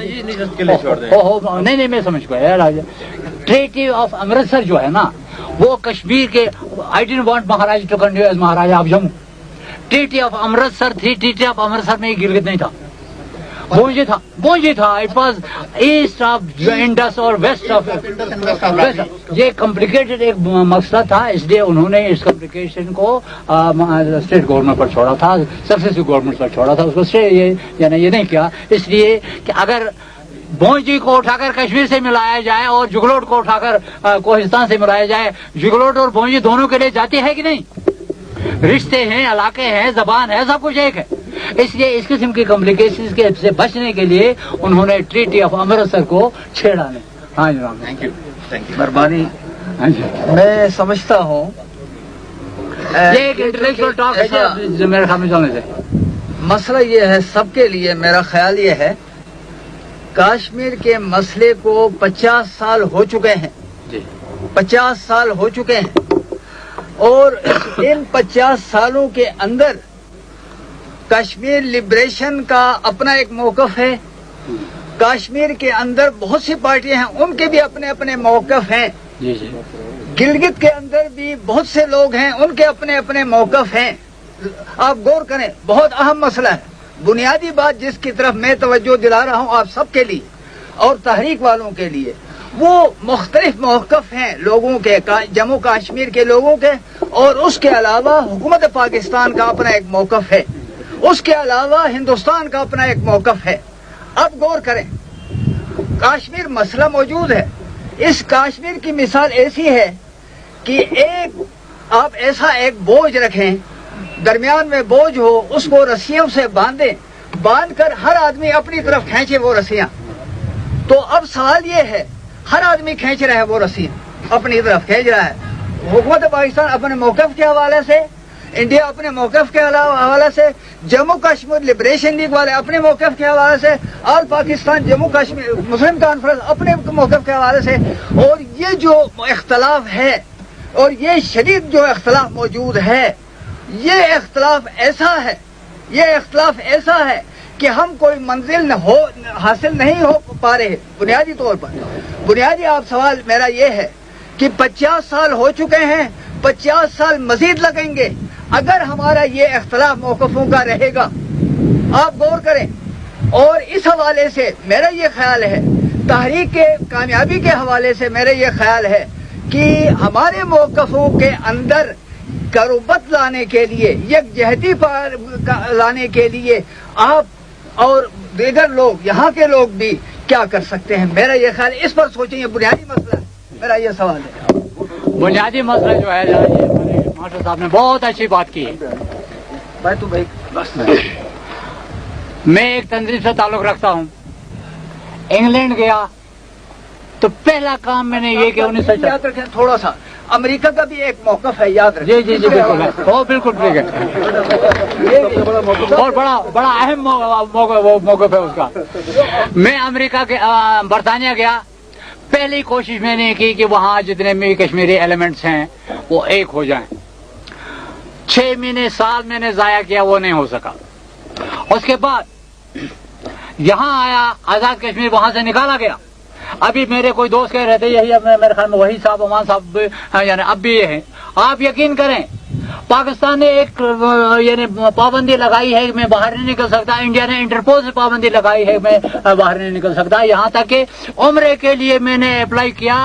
نہیں میں سمجھ گیا. ٹریٹی آف امرتسر جو ہے نا وہ کشمیر کے I don't want Maharaj to continue as Maharaja of Jammu. Treaty of Amritsar تھی. ٹریٹی آف امرتسر میں گلگت نہیں تھا, بونجی تھا. It was east of Indus اور ویسٹ آف. یہ کمپلیکیٹڈ ایک مسئلہ تھا, اس لیے انہوں نے اس کمپلیکیشن کو اسٹیٹ گورنمنٹ پر چھوڑا تھا, سکسیسو گورنمنٹ پر چھوڑا تھا. اس کو یہ نہیں کیا, اس لیے کہ اگر بونجی کو اٹھا کر کشمیر سے ملایا جائے اور جگلوٹ کو اٹھا کر کوہستان سے ملایا جائے, جگلوٹ اور بونجی دونوں کے لیے جاتی ہے کہ نہیں؟ رشتے ہیں, علاقے ہیں, زبان ہے, سب کچھ ایک ہے. اس لیے اس قسم کی کمپلیکیشن سے بچنے کے لیے انہوں نے ٹریٹی آف امرتسر کو چھیڑا نہیں. ہاں جناب, تھینک یو. مہربانی. میں سمجھتا ہوں یہ ایک انٹلیکچوئل ٹاک ہے میرے خیال میں چلنے سے. مسئلہ یہ ہے سب کے لیے, میرا خیال یہ ہے کشمیر کے مسئلے کو 50 سال ہو چکے ہیں. 50 سال ہو چکے ہیں اور ان 50 سالوں کے اندر کشمیر لبریشن کا اپنا ایک موقف ہے. کشمیر کے اندر بہت سی پارٹیاں ہیں, ان کے بھی اپنے اپنے موقف ہیں. گلگت کے اندر بھی بہت سے لوگ ہیں, ان کے اپنے اپنے موقف ہیں. آپ غور کریں, بہت اہم مسئلہ ہے. بنیادی بات جس کی طرف میں توجہ دلا رہا ہوں آپ سب کے لیے اور تحریک والوں کے لیے, وہ مختلف موقف ہیں لوگوں کے, جموں کشمیر کے لوگوں کے, اور اس کے علاوہ حکومت پاکستان کا اپنا ایک موقف ہے. اس کے علاوہ ہندوستان کا اپنا ایک موقف ہے. اب غور کریں, کشمیر مسئلہ موجود ہے. اس کشمیر کی مثال ایسی ہے کہ آپ ایسا ایک بوجھ رکھیں, درمیان میں بوجھ ہو, اس کو رسیوں سے باندھ کر ہر آدمی اپنی طرف کھینچے وہ رسیاں. تو اب سوال یہ ہے, ہر آدمی کھینچ رہا ہے وہ رسی, اپنی طرف کھینچ رہا ہے. حکومت پاکستان اپنے موقف کے حوالے سے, انڈیا اپنے موقف کے حوالے سے, جموں کشمیر لبریشن لیگ والے اپنے موقف کے حوالے سے, آل پاکستان جموں کشمیر مسلم کانفرنس اپنے موقف کے حوالے سے. اور یہ جو اختلاف ہے اور یہ شدید جو اختلاف موجود ہے, یہ اختلاف ایسا ہے کہ ہم کوئی منزل حاصل نہیں ہو پا رہے. بنیادی طور پر بنیادی آپ سوال میرا یہ ہے کہ 50 سال ہو چکے ہیں, 50 سال مزید لگیں گے اگر ہمارا یہ اختلاف موقفوں کا رہے گا. آپ غور کریں. اور اس حوالے سے میرا یہ خیال ہے, تحریک کے کامیابی کے حوالے سے میرا یہ خیال ہے کہ ہمارے موقفوں کے اندر قربت لانے کے لیے, یکجہتی لانے کے لیے آپ اور دیگر لوگ, یہاں کے لوگ بھی کیا کر سکتے ہیں. میرا یہ خیال ہے, اس پر سوچیں. یہ بنیادی مسئلہ ہے, میرا یہ سوال ہے. بنیادی مسئلہ جو ہے, ماسٹر صاحب نے بہت اچھی بات کی ہے. میں ایک تنظیم سے تعلق رکھتا ہوں. انگلینڈ گیا تو پہلا کام میں نے یہ کہ یاد رکھیں تھوڑا سا, امریکہ کا بھی ایک موقف ہے, یاد رکھیں. جی بالکل ہے, بالکل ٹھیک ہے, اور بڑا اہم موقف ہے اس کا. میں امریکہ کے برطانیہ گیا, پہلی کوشش میں نے کی کہ وہاں جتنے بھی کشمیری ایلیمنٹس ہیں وہ ایک ہو جائیں. 6 مہینے سال میں نے ضائع کیا, وہ نہیں ہو سکا. اس کے بعد یہاں آیا, آزاد کشمیر وہاں سے نکالا گیا. ابھی میرے کوئی دوست کہہ رہے تھے, یہی میرے خیال میں وہی صاحب, امان صاحب, یعنی اب بھی یہ ہیں. آپ یقین کریں پاکستان نے ایک یعنی پابندی لگائی ہے کہ میں باہر نہیں نکل سکتا. انڈیا نے انٹرپول سے پابندی لگائی ہے میں باہر نہیں نکل سکتا. یہاں تک کہ عمرے کے لیے میں نے اپلائی کیا,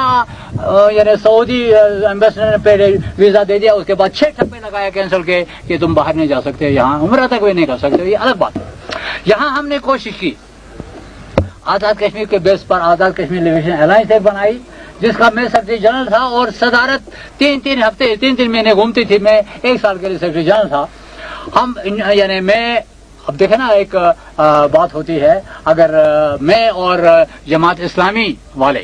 یعنی سعودی ایمبیسڈر نے پہلے ویزا دے دیا, اس کے بعد 6 ٹھپے لگایا کینسل کے کہ تم باہر نہیں جا سکتے, یہاں عمرہ تک بھی نہیں کر سکتے. یہ الگ بات. یہاں ہم نے کوشش کی, آزاد کشمیر کے بیس پر آزاد کشمیر لبریشن الائنس ایک بنائی جس کا میں سیکرٹری جنرل تھا, اور صدارت 3 ہفتے 3 مہینے گھومتی تھی. میں 1 سال کے لیے سیکرٹری جنرل تھا. ہم یعنی میں, اب دیکھیں نا ایک بات ہوتی ہے, اگر میں اور جماعت اسلامی والے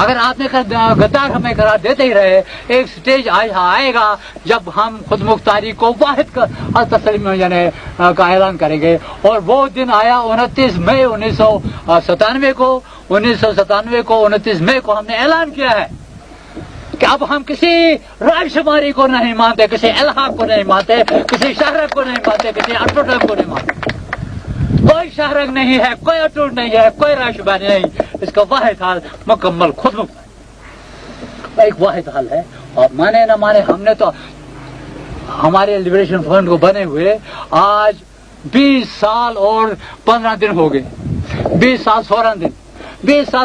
اگر آپ نے غدار ہمیں قرار دیتے ہی رہے، ایک سٹیج آئے گا جب ہم خود مختاری کو واحد تسلیم یعنی کا اعلان کریں گے، اور وہ دن آیا 29 مئی 1997 کو 29 مئی کو ہم نے اعلان کیا ہے کہ اب ہم کسی رائے شماری کو نہیں مانتے، کسی الحاق کو نہیں مانتے، کسی شہرک کو نہیں مانتے، کسی اٹوٹم کو نہیں مانتے. کوئی شہرک نہیں ہے، کوئی اٹوٹ نہیں ہے، کوئی رائے شماری نہیں. اس کا واحد حال مکمل خود مختاری، ایک واحد حال ہے. اور مانے نہ مانے، ہم نے تو ہمارے لبریشن فرنٹ کو بنے ہوئے آج 20 سال اور 15 دن ہو گئے. 20 سال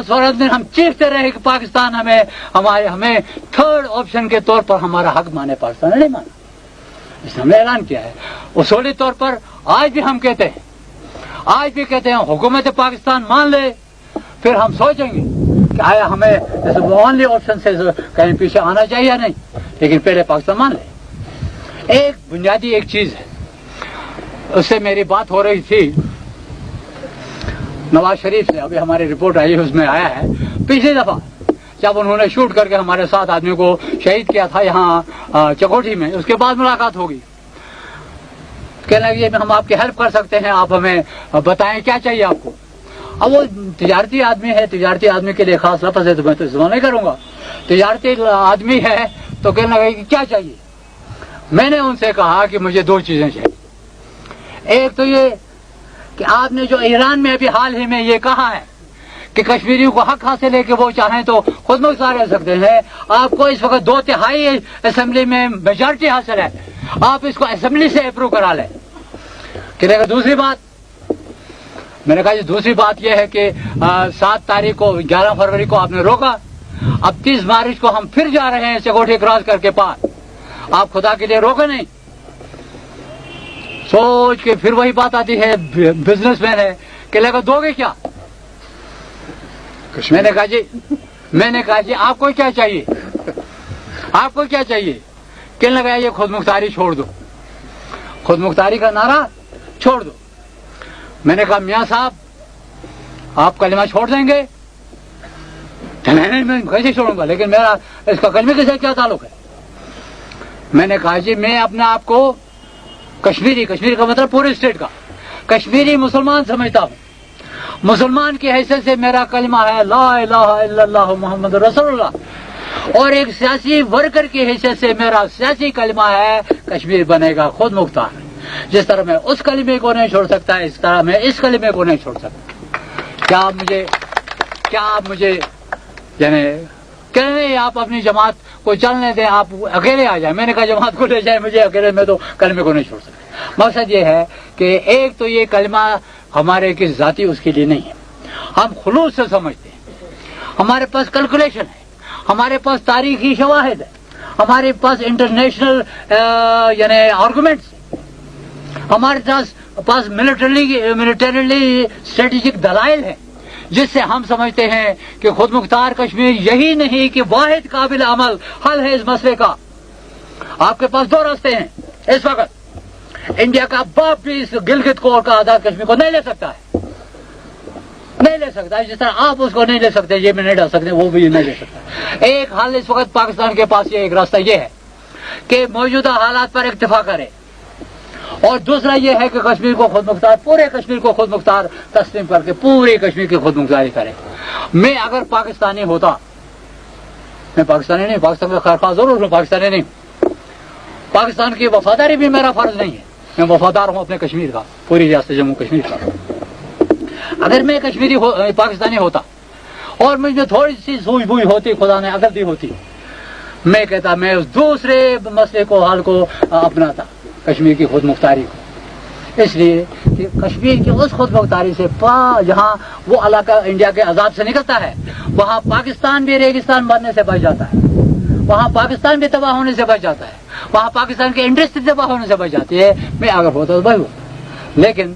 16 دن ہم چیختے رہے کہ پاکستان ہمیں تھرڈ آپشن کے طور پر ہمارا حق مانے. پاکستان نے نہیں مانا، اس نے ہم نے اعلان کیا ہے. اصولی طور پر آج بھی ہم کہتے ہیں حکومت پاکستان مان لے، پھر ہم سوچیں گے کہ آیا ہمیں اونلی آپشن سے کہیں پیچھے آنا چاہیے یا نہیں، لیکن پہلے پاکستان مان لے. ایک بنیادی ایک چیز ہے، اس سے میری بات ہو رہی تھی نواز شریف سے، ابھی ہماری رپورٹ آئی ہے اس میں آیا ہے پچھلی دفعہ جب انہوں نے شوٹ کر کے ہمارے 7 آدمیوں کو شہید کیا تھا یہاں چکوٹھی میں، اس کے بعد ملاقات ہوگی. کہنے لگے ہم آپ کی ہیلپ کر سکتے ہیں، آپ ہمیں بتائیں کیا چاہیے آپ کو. اب وہ تجارتی آدمی ہے، تجارتی آدمی کے لیے خاص لفظ ہے تو میں تو استعمال نہیں کروں گا. تجارتی آدمی ہے تو کہنے لگے کہ کیا چاہیے. میں نے ان سے کہا کہ مجھے 2 چیزیں چاہیے. ایک تو یہ کہ آپ نے جو ایران میں ابھی حال ہی میں یہ کہا ہے کہ کشمیریوں کو حق حاصل ہے کہ وہ چاہیں تو خود مختار رہ سکتے ہیں. آپ کو اس وقت 2/3 اسمبلی میں میجارٹی حاصل ہے، آپ اس کو اسمبلی سے اپروو کرا لیں. کہ دوسری بات میں نے کہا دوسری بات یہ ہے کہ 7 تاریخ کو 11 فروری کو آپ نے روکا، اب 30 مارچ کو ہم پھر جا رہے ہیں چکوٹھی کراس کر کے پار. آپ خدا کے لیے روکے نہیں. سوچ کے پھر وہی بات آتی ہے، بزنس مین ہے کہ لگا دو گے کیا. میں نے کہا جی آپ کو کیا چاہیے، آپ کو کیا چاہیے. کہنے لگا یہ خود مختاری چھوڑ دو، خود مختاری کا نعرہ چھوڑ دو. میں نے کہا میاں صاحب آپ کلمہ چھوڑ دیں گے؟ نہیں میں کیسے چھوڑوں گا، لیکن میرا اس کا کلمے کے ساتھ کیا تعلق ہے. میں نے کہا جی میں اپنے آپ کو کشمیری کا مطلب پورے اسٹیٹ کا کشمیری مسلمان سمجھتا ہوں. مسلمان کی حیثیت سے میرا کلمہ ہے لا الہ الا اللہ محمد رسول اللہ، اور ایک سیاسی ورکر کی حیثیت سے میرا سیاسی کلمہ ہے کشمیر بنے گا خود مختار. جس طرح میں اس کلمے کو نہیں چھوڑ سکتا اس طرح میں اس کلمے کو نہیں چھوڑ سکتا. کیا آپ مجھے یعنی کہنے آپ اپنی جماعت کو چلنے دیں، آپ اکیلے آ جائیں. میں نے کہا جماعت کو لے جائیں، مجھے اکیلے میں تو کلمے کو نہیں چھوڑ سکتا. مقصد یہ ہے کہ ایک تو یہ کلمہ ہمارے کس ذاتی اس کے لیے نہیں ہے، ہم خلوص سے سمجھتے ہیں. ہمارے پاس کیلکولیشن ہے، ہمارے پاس تاریخی شواہد ہے، ہمارے پاس انٹرنیشنل یعنی آرگومنٹس، ہمارے پاس ملٹریلی اسٹریٹجک دلائل ہیں جس سے ہم سمجھتے ہیں کہ خود مختار کشمیر یہی نہیں کہ واحد قابل عمل حل ہے اس مسئلے کا. آپ کے پاس 2 راستے ہیں اس وقت. انڈیا کا باپ بھی اس گلگت کو اور آزاد کشمیر کو نہیں لے سکتا ہے، نہیں لے سکتا ہے. جس طرح آپ اس کو نہیں لے سکتے، یہ میں نہیں ڈال سکتے، وہ بھی نہیں لے سکتا. ایک حل اس وقت پاکستان کے پاس یہ ایک راستہ یہ ہے کہ موجودہ حالات پر اکتفا کرے، اور دوسرا یہ ہے کہ کشمیر کو خود مختار، پورے کشمیر کو خود مختار تسلیم کر کے پورے کشمیر کی خود مختاری کرے. میں اگر پاکستانی ہوتا، میں پاکستانی نہیں، پاکستان کا خیر خواہ ضرور ہوں، پاکستانی نہیں. پاکستان کی وفاداری بھی میرا فرض نہیں ہے، میں وفادار ہوں اپنے کشمیر کا، پوری ریاست جموں کشمیر کا. اگر میں پاکستانی ہوتا اور مجھ میں تھوڑی سی سوجھ بوجھ ہوتی، خدا نے عقل دی ہوتی، میں کہتا میں اس دوسرے مسئلے کو حل کو اپناتا، کشمیر کی خود مختاری کو. اس لیے کہ کشمیر کی اس خود مختاری سے جہاں وہ علاقہ انڈیا کے عذاب سے نکلتا ہے، وہاں پاکستان بھی ریگستان بننے سے بچ جاتا ہے، وہاں پاکستان بھی تباہ ہونے سے بچ جاتا ہے، وہاں پاکستان کے انڈسٹری تباہ ہونے سے بچ جاتی ہے. میں اگر ہوتا تو بھائی ہوتا. لیکن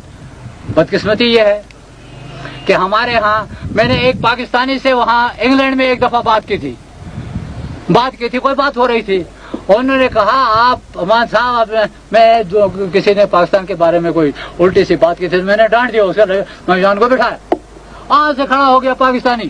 بدقسمتی یہ ہے کہ ہمارے ہاں میں نے ایک پاکستانی سے وہاں انگلینڈ میں ایک دفعہ بات کی تھی، کوئی بات ہو رہی تھی. انہوں نے کہا آپ امان صاحب، میں جو کسی نے پاکستان کے بارے میں کوئی الٹی سی بات کی تھی، میں نے ڈانٹ دیا، اس کا نوجوان کو بٹھایا، وہاں سے کھڑا ہو گیا پاکستانی.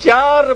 4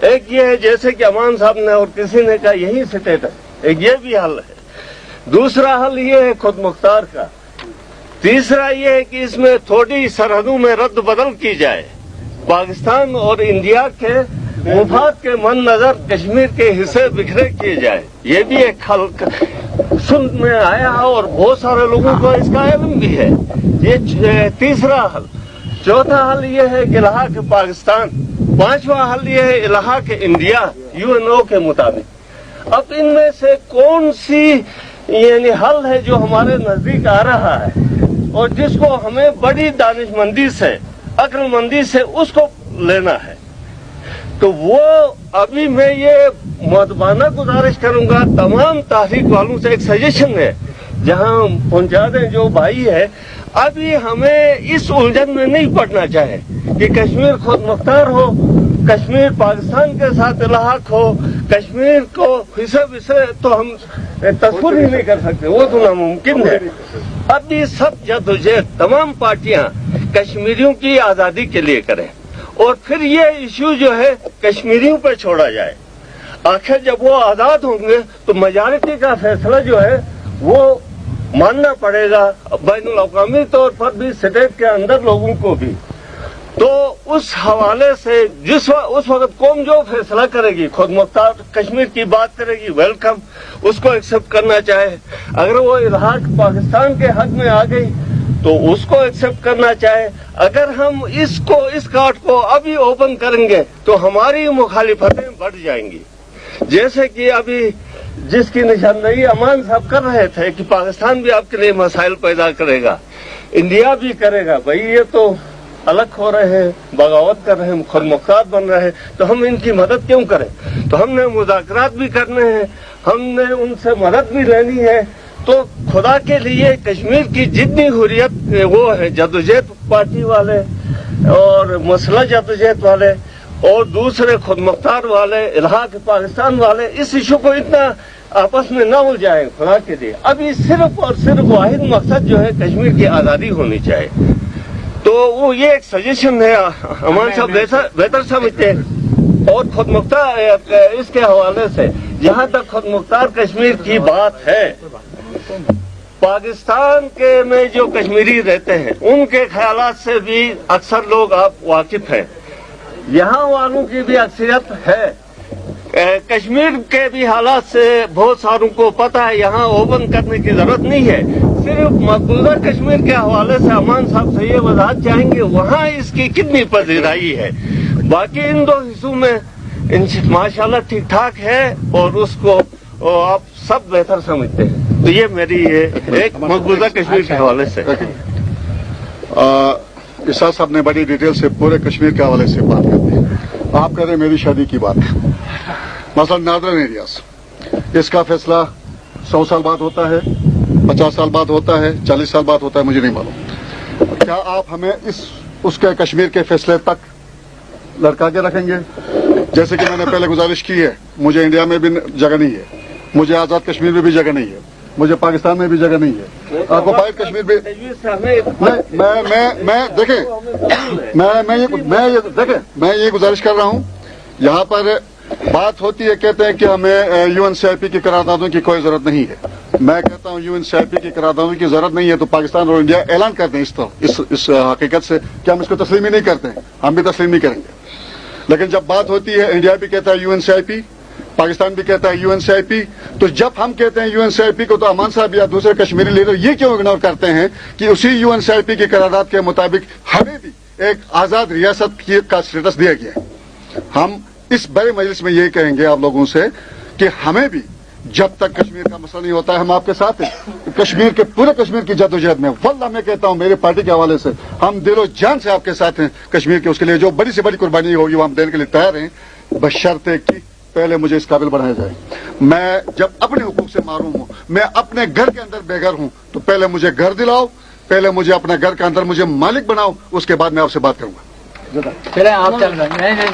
ایک یہ ہے جیسے کہ امان صاحب نے اور کسی نے کہا یہی سٹیٹ ہے، ایک یہ بھی حل ہے، دوسرا حل یہ ہے خود مختار کا، تیسرا یہ ہے کہ اس میں تھوڑی سرحدوں میں رد بدل کی جائے، پاکستان اور انڈیا کے مفاد کے من نظر کشمیر کے حصے بکھرے کیے جائے، یہ بھی ایک حل سن میں آیا اور بہت سارے لوگوں کو اس کا علم بھی ہے، یہ تیسرا حل۔ چوتھا حل یہ ہے کہ الحاق پاکستان، پانچواں حل یہ ہے الحاق انڈیا UNO کے مطابق۔ اب ان میں سے کون سی یعنی حل ہے جو ہمارے نزدیک آ رہا ہے اور جس کو ہمیں بڑی دانش مندی سے، عقل مندی سے اس کو لینا ہے، تو وہ ابھی میں یہ مؤدبانہ گزارش کروں گا تمام تحریک والوں سے، ایک سجیشن ہے جہاں پہنچا دیں جو بھائی ہے، ابھی ہمیں اس الجھن میں نہیں پڑنا چاہے کہ کشمیر خود مختار ہو، کشمیر پاکستان کے ساتھ الحاق ہو، کشمیر کو حصے تو ہم تصور ہی نہیں کر سکتے، وہ تو ناممکن ہے۔ ابھی سب جدوجہد تمام پارٹیاں کشمیریوں کی آزادی کے لیے کریں اور پھر یہ ایشو جو ہے کشمیریوں پہ چھوڑا جائے۔ آخر جب وہ آزاد ہوں گے تو میجارٹی کا فیصلہ جو ہے وہ ماننا پڑے گا بین الاقوامی طور پر بھی، اسٹیٹ کے اندر لوگوں کو بھی۔ تو اس حوالے سے اس وقت قوم جو فیصلہ کرے گی، خود مختار کشمیر کی بات کرے گی، ویلکم، اس کو ایکسپٹ کرنا چاہے۔ اگر وہ الحاق پاکستان کے حق میں آ گئی تو اس کو ایکسپٹ کرنا چاہے۔ اگر ہم اس کارڈ کو ابھی اوپن کریں گے تو ہماری مخالفتیں بڑھ جائیں گی، جیسے کہ ابھی جس کی نشاندہی امان صاحب کر رہے تھے کہ پاکستان بھی آپ کے لیے مسائل پیدا کرے گا، انڈیا بھی کرے گا۔ بھائی یہ تو الگ ہو رہے ہیں، بغاوت کر رہے ہیں، خود مختار بن رہے ہیں، تو ہم ان کی مدد کیوں کریں؟ تو ہم نے مذاکرات بھی کرنے ہیں، ہم نے ان سے مدد بھی لینی ہے۔ تو خدا کے لیے کشمیر کی جتنی حریت وہ ہے جدوجہد پارٹی والے اور مسئلہ جدوجہد والے اور دوسرے خود مختار والے، الحاق پاکستان والے، اس ایشو کو اتنا آپس میں نہ الجھائیں خدا کے لیے۔ ابھی صرف اور صرف واحد مقصد جو ہے کشمیر کی آزادی ہونی چاہیے۔ تو وہ یہ ایک سجیشن ہے، امان صاحب بہتر سمجھتے ہیں۔ اور خود مختار اس کے حوالے سے جہاں تک خود مختار کشمیر کی بات ہے، پاکستان کے میں جو کشمیری رہتے ہیں ان کے خیالات سے بھی اکثر لوگ آپ واقف ہیں، یہاں والوں کی بھی اکثریت ہے، کشمیر کے بھی حالات سے بہت ساروں کو پتہ ہے، یہاں اوپن کرنے کی ضرورت نہیں ہے۔ صرف مقبوضہ کشمیر کے حوالے سے امان صاحب سے یہ وضاحت چاہیں گے وہاں اس کی کتنی پذیرائی ہے۔ باقی ان دو حصوں میں ماشاءاللہ ٹھیک ٹھاک ہے اور اس کو آپ سب بہتر سمجھتے ہیں۔ تو یہ میری ایک مقبوضہ کشمیر کے حوالے سے ارشاد صاحب نے بڑی ڈیٹیل سے پورے کشمیر کے حوالے سے بات کرتے ہیں۔ آپ کہہ رہے ہیں میری شادی کی بات، مثلا ناردرن ایریاز، اس کا فیصلہ 100 سال بعد ہوتا ہے، 50 سال بعد ہوتا ہے، 40 سال بعد ہوتا ہے، مجھے نہیں معلوم۔ کیا آپ ہمیں اس کے کشمیر کے فیصلے تک لڑکا کے رکھیں گے؟ جیسے کہ میں نے پہلے گزارش کی ہے، مجھے انڈیا میں بھی جگہ نہیں ہے، مجھے آزاد کشمیر میں بھی جگہ نہیں ہے، مجھے پاکستان میں بھی جگہ نہیں ہے، آکوپائڈ کشمیر بھی میں یہ گزارش کر رہا ہوں۔ یہاں پر بات ہوتی ہے، کہتے ہیں کہ ہمیں UNCIP کی قراردادوں کی کوئی ضرورت نہیں ہے۔ میں کہتا ہوں UNCIP کی قراردادوں کی ضرورت نہیں ہے تو پاکستان اور انڈیا اعلان کر دیں اس حقیقت سے کہ ہم اس کو تسلیم ہی نہیں کرتے ہیں، ہم بھی تسلیم نہیں کریں گے۔ لیکن جب بات ہوتی ہے انڈیا بھی کہتا ہے UNCIP، پاکستان بھی کہتا ہے UNCIP، تو جب ہم کہتے ہیں UNCIP کو تو امان صاحب یا دوسرے کشمیری لیڈر یہ کیوں اگنور کرتے ہیں کہ اسی UNCIP کی قرارداد کے مطابق ہمیں بھی ایک آزاد ریاست کا اسٹیٹس دیا گیا ہے۔ ہم اس بڑے مجلس میں یہ کہیں گے آپ لوگوں سے کہ ہمیں بھی جب تک کشمیر کا مسئلہ نہیں ہوتا ہے ہم آپ کے ساتھ ہیں، کشمیر کے پورے کشمیر کی جدوجہد میں واللہ میں کہتا ہوں میرے پارٹی کے حوالے سے ہم دل و جان سے آپ کے ساتھ ہیں کشمیر کے، اس کے لیے جو بڑی سے بڑی قربانی ہوگی وہ ہم دینے کے لیے تیار ہیں، بشرطے کہ پہلے مجھے اس قابل بنایا جائے۔ میں جب اپنے حقوق سے محروم ہوں، میں اپنے گھر کے اندر بے گھر ہوں، تو پہلے مجھے گھر دلاؤ، پہلے مجھے اپنے گھر کے اندر مجھے مالک بناؤ، اس کے بعد میں آپ سے بات کروں گا۔ چلیں آپ چل رہے ہیں۔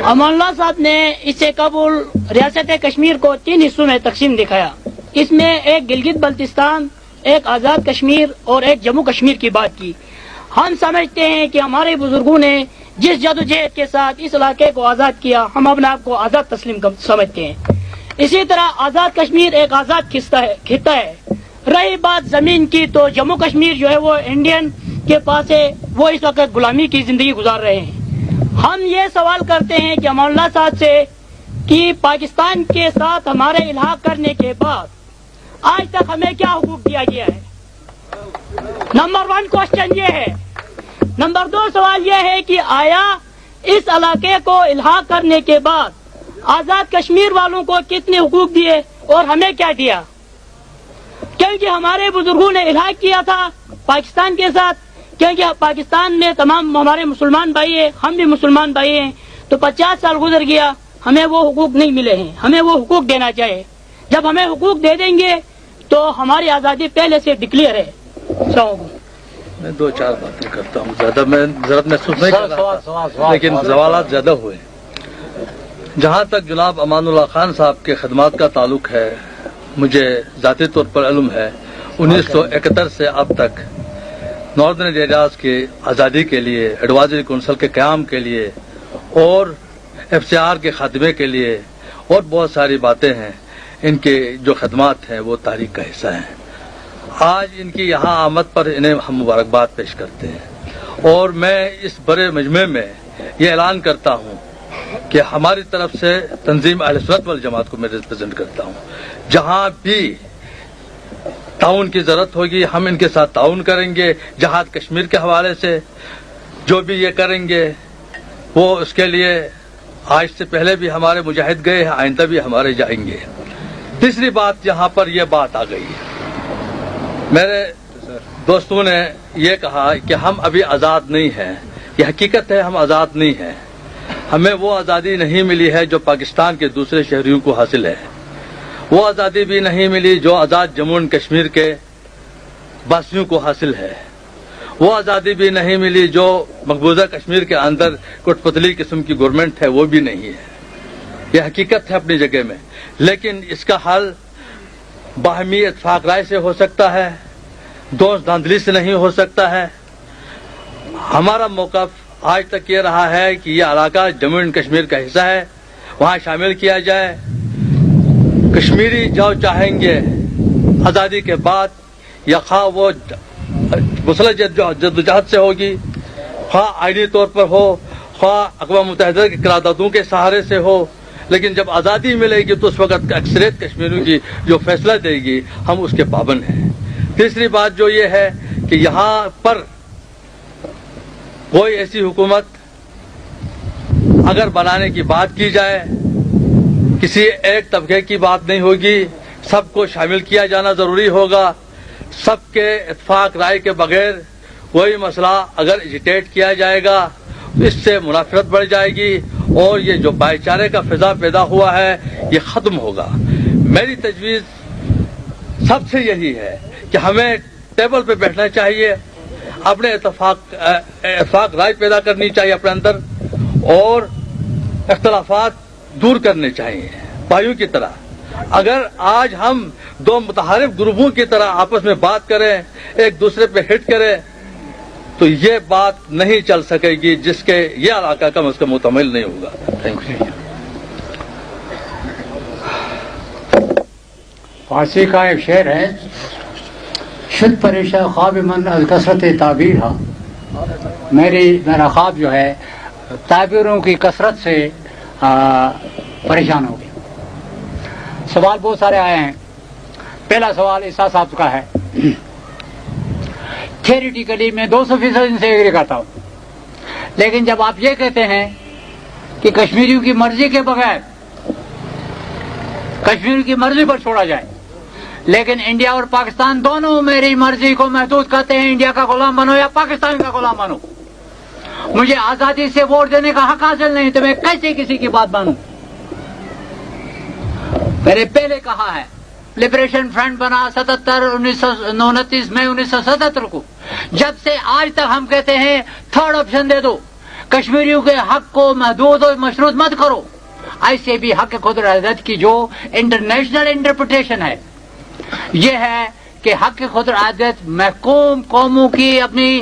امان اللہ صاحب نے اس سے قبل ریاست کشمیر کو 3 حصوں میں تقسیم دکھایا، اس میں ایک گلگت بلتستان، ایک آزاد کشمیر اور ایک جموں کشمیر کی بات کی۔ ہم سمجھتے ہیں کہ ہمارے بزرگوں نے جس جدوجہد کے ساتھ اس علاقے کو آزاد کیا، ہم اپنے آپ کو آزاد تسلیم سمجھتے ہیں۔ اسی طرح آزاد کشمیر ایک آزاد خطہ ہے۔ رہی بات زمین کی، تو جموں کشمیر جو ہے وہ انڈین کے پاس ہے، وہ اس وقت غلامی کی زندگی گزار رہے ہیں۔ ہم یہ سوال کرتے ہیں کہ امان اللہ صاحب سے کہ پاکستان کے ساتھ ہمارے الحاق کرنے کے بعد آج تک ہمیں کیا حقوق دیا گیا ہے؟ نمبر 1 کوشچن یہ ہے۔ نمبر 2 سوال یہ ہے کہ آیا اس علاقے کو الحاق کرنے کے بعد آزاد کشمیر والوں کو کتنے حقوق دیے اور ہمیں کیا دیا؟ کیونکہ ہمارے بزرگوں نے الحاق کیا تھا پاکستان کے ساتھ، کیونکہ پاکستان میں تمام ہمارے مسلمان بھائی ہیں، ہم بھی مسلمان بھائی ہیں، تو 50 سال گزر گیا، ہمیں وہ حقوق نہیں ملے ہیں، ہمیں وہ حقوق دینا چاہیے۔ جب ہمیں حقوق دے دیں گے تو ہماری آزادی پہلے سے ڈکلیئر ہے۔ میں 2-4 باتیں کرتا ہوں، زیادہ میں ضرورت محسوس نہیں کر رہا تھا، لیکن سوالات زیادہ ہوئے۔ جہاں تک جناب امان اللہ خان صاحب کے خدمات کا تعلق ہے، مجھے ذاتی طور پر علم ہے 1971 سے اب تک ناردرن ایریاز کی آزادی کے لیے، ایڈوائزری کونسل کے قیام کے لیے اور FCR کے خاتمے کے لیے اور بہت ساری باتیں ہیں، ان کے جو خدمات ہیں وہ تاریخ کا حصہ ہیں۔ آج ان کی یہاں آمد پر انہیں ہم مبارکباد پیش کرتے ہیں، اور میں اس بڑے مجمع میں یہ اعلان کرتا ہوں کہ ہماری طرف سے تنظیم اہل سنت والجماعت کو میں ریپرزینٹ کرتا ہوں، جہاں بھی تعاون کی ضرورت ہوگی ہم ان کے ساتھ تعاون کریں گے۔ جہاد کشمیر کے حوالے سے جو بھی یہ کریں گے وہ اس کے لیے آج سے پہلے بھی ہمارے مجاہد گئے ہیں، آئندہ بھی ہمارے جائیں گے۔ تیسری بات، یہاں پر یہ بات آ گئی ہے، میرے دوستوں نے یہ کہا کہ ہم ابھی آزاد نہیں ہیں۔ یہ حقیقت ہے، ہم آزاد نہیں ہیں۔ ہمیں وہ آزادی نہیں ملی ہے جو پاکستان کے دوسرے شہریوں کو حاصل ہے، وہ آزادی بھی نہیں ملی جو آزاد جموں اینڈ کشمیر کے باسیوں کو حاصل ہے، وہ آزادی بھی نہیں ملی جو مقبوضہ کشمیر کے اندر کٹ پتلی قسم کی گورنمنٹ ہے، وہ بھی نہیں ہے۔ یہ حقیقت ہے اپنی جگہ میں، لیکن اس کا حل باہمی اتفاق رائے سے ہو سکتا ہے، دوست دھاندلی سے نہیں ہو سکتا ہے۔ ہمارا موقف آج تک یہ رہا ہے کہ یہ علاقہ جموں اینڈ کشمیر کا حصہ ہے، وہاں شامل کیا جائے۔ کشمیری جو چاہیں گے آزادی کے بعد، یا خواہ وہ مسلح جدوجہد سے ہوگی، خواہ آئینی طور پر ہو، خواہ اقوام متحدہ کی قراردادوں کے سہارے سے ہو، لیکن جب آزادی ملے گی تو اس وقت اکثریت کشمیریوں کی جو فیصلہ دے گی ہم اس کے پابند ہیں۔ تیسری بات جو یہ ہے کہ یہاں پر کوئی ایسی حکومت اگر بنانے کی بات کی جائے، کسی ایک طبقے کی بات نہیں ہوگی، سب کو شامل کیا جانا ضروری ہوگا۔ سب کے اتفاق رائے کے بغیر کوئی مسئلہ اگر ایجیٹیٹ کیا جائے گا تو اس سے منافرت بڑھ جائے گی، اور یہ جو بھائی چارے کا فضا پیدا ہوا ہے یہ ختم ہوگا۔ میری تجویز سب سے یہی ہے کہ ہمیں ٹیبل پہ بیٹھنا چاہیے، اپنے اتفاق رائے پیدا کرنی چاہیے اپنے اندر، اور اختلافات دور کرنے چاہیے بھائیوں کی طرح۔ اگر آج ہم دو متحارب گروپوں کی طرح آپس میں بات کریں، ایک دوسرے پہ ہٹ کریں، تو یہ بات نہیں چل سکے گی، جس کے یہ علاقہ کم از کم مکمل نہیں ہوگا۔ Thank you. فارسی کا ایک شعر ہے، شد پریشہ خواب من از کثرت تعبیر ہا۔ میرا خواب جو ہے تعبیروں کی کثرت سے پریشان ہو گیا۔ سوال بہت سارے آئے ہیں۔ پہلا سوال عیسیٰ صاحب کا ہے۔ تھیوریٹیکلی میں 200% ان سے ایگری کرتا ہوں، لیکن جب آپ یہ کہتے ہیں کہ کشمیریوں کی مرضی کے بغیر کشمیر کی مرضی پر چھوڑا جائے، لیکن انڈیا اور پاکستان دونوں میری مرضی کو محدود کرتے ہیں، انڈیا کا غلام بنو یا پاکستان کا غلام بنو، مجھے آزادی سے ووٹ دینے کا حق حاصل نہیں، تو میں کیسے کسی کی بات مانوں؟ میں نے پہلے کہا ہے، لبریشن فرنٹ بنا 1929 میں 1977 کو، جب سے آج تک ہم کہتے ہیں تھرڈ آپشن دے دو، کشمیریوں کے حق کو محدود اور مشروط مت کرو۔ ایسے بھی حق خود ارادت کی جو انٹرنیشنل انٹرپریٹیشن ہے یہ ہے کہ حق خود ارادت محکوم قوموں کی اپنی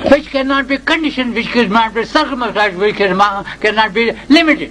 which cannot be conditioned, which cannot be circumscribed, which cannot be limited,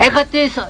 31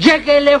JKLF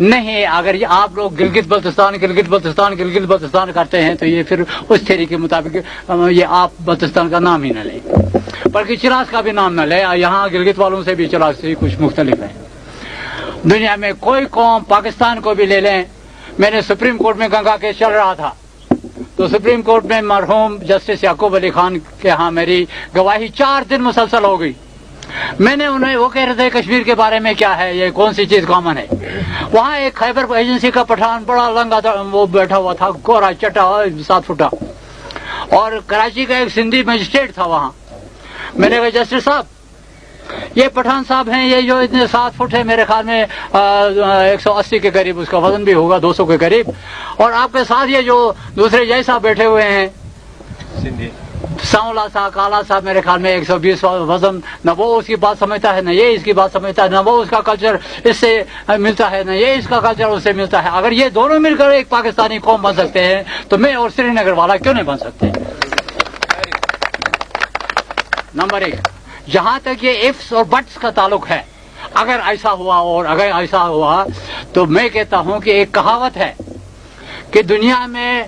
نہیں، اگر یہ آپ لوگ گلگت بلتستان کرتے ہیں تو یہ پھر اس تھیری کے مطابق یہ آپ بلتستان کا نام ہی نہ لیں، بلکہ چراغ کا بھی نام نہ لیں. یہاں گلگت والوں سے بھی چراغ سے کچھ مختلف ہے. دنیا میں کوئی قوم، پاکستان کو بھی لے لیں، میں نے سپریم کورٹ میں گنگا کیس چل رہا تھا تو سپریم کورٹ میں مرحوم جسٹس یعقوب علی خان کے ہاں میری گواہی 4 دن مسلسل ہو گئی. میں نے انہیں، وہ کہہ رہے تھے کشمیر کے بارے میں کیا ہے، یہ کون سی چیز کامن ہے. وہاں ایک خیبر ایجنسی کا پٹھان بڑا لنگا تھا، وہ بیٹھا ہوا تھا، گورا چٹا 7 فٹا، اور کراچی کا ایک سندھی مجسٹریٹ تھا وہاں. میں نے کہا جسٹس صاحب یہ پٹھان صاحب ہیں، یہ جو اتنے 7 فٹ ہے، میرے خیال میں 180 کے قریب اس کا وزن بھی ہوگا، 200 کے قریب، اور آپ کے ساتھ یہ جو دوسرے جیسا بیٹھے ہوئے ہیں سانولا سا کالا سا، میرے خیال میں 120 وزن، نہ وہ اس کی بات سمجھتا ہے نہ یہ اس کی بات سمجھتا ہے، نہ وہ اس کا کلچر اس سے ملتا ہے نہ یہ اس کا کلچر اس سے ملتا ہے. اگر یہ دونوں مل کر ایک پاکستانی قوم بن سکتے ہیں تو میں اور سری نگر والا کیوں نہیں بن سکتے؟ نمبر 1. جہاں تک یہ ifs اور buts کا تعلق ہے، اگر ایسا ہوا تو میں کہتا ہوں کہ ایک کہاوت ہے کہ دنیا میں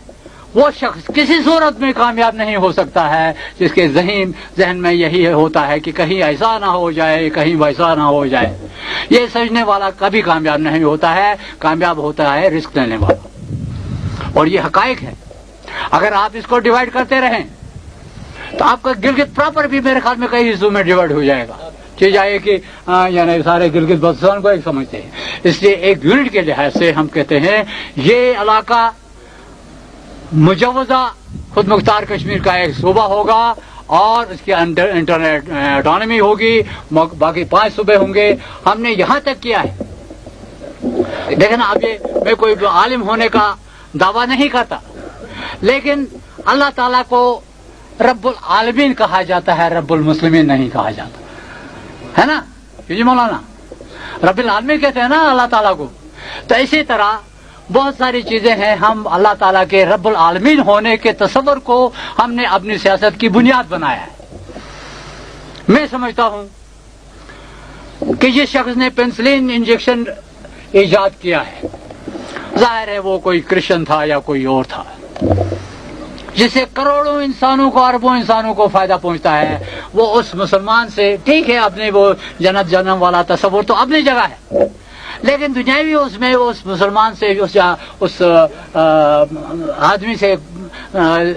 وہ شخص کسی صورت میں کامیاب نہیں ہو سکتا ہے جس کے ذہن میں یہی ہوتا ہے کہ کہیں ایسا نہ ہو جائے، کہیں ویسا نہ ہو جائے. یہ سمجھنے والا کبھی کامیاب نہیں ہوتا ہے. کامیاب ہوتا ہے رسک لینے والا، اور یہ حقائق ہے. اگر آپ اس کو ڈیوائڈ کرتے رہیں تو آپ کا گلگت پراپر بھی میرے خیال میں کئی حصوں میں ڈیوائڈ ہو جائے گا. چیز آئے کہ یعنی سارے گلگت بلتستان کو ایک سمجھتے ہیں. اس لیے ایک یونٹ کے لحاظ سے ہم کہتے ہیں یہ علاقہ مجوزہ خود مختار کشمیر کا ایک صوبہ ہوگا اور اس کے اندر انٹرنیٹ اٹانومی ہوگی، باقی 5 صوبے ہوں گے. ہم نے یہاں تک کیا ہے. لیکن اب یہ میں کوئی عالم ہونے کا دعویٰ نہیں کرتا، لیکن اللہ تعالیٰ کو رب العالمین کہا جاتا ہے، رب المسلمین نہیں کہا جاتا ہے نا جی مولانا. رب العالمین کہتے ہیں نا اللہ تعالیٰ کو. تو اسی طرح بہت ساری چیزیں ہیں، ہم اللہ تعالیٰ کے رب العالمین ہونے کے تصور کو ہم نے اپنی سیاست کی بنیاد بنایا ہے. میں سمجھتا ہوں کہ جس شخص نے پینسلین انجیکشن ایجاد کیا ہے، ظاہر ہے وہ کوئی کرسچن تھا یا کوئی اور تھا، جس سے کروڑوں انسانوں کو، اربوں انسانوں کو فائدہ پہنچتا ہے. وہ اس مسلمان سے ٹھیک ہے، اپنے وہ جنت جنم والا تصور تو اپنی جگہ ہے، لیکن دنیاوی اس میں اس مسلمان سے اس آدمی سے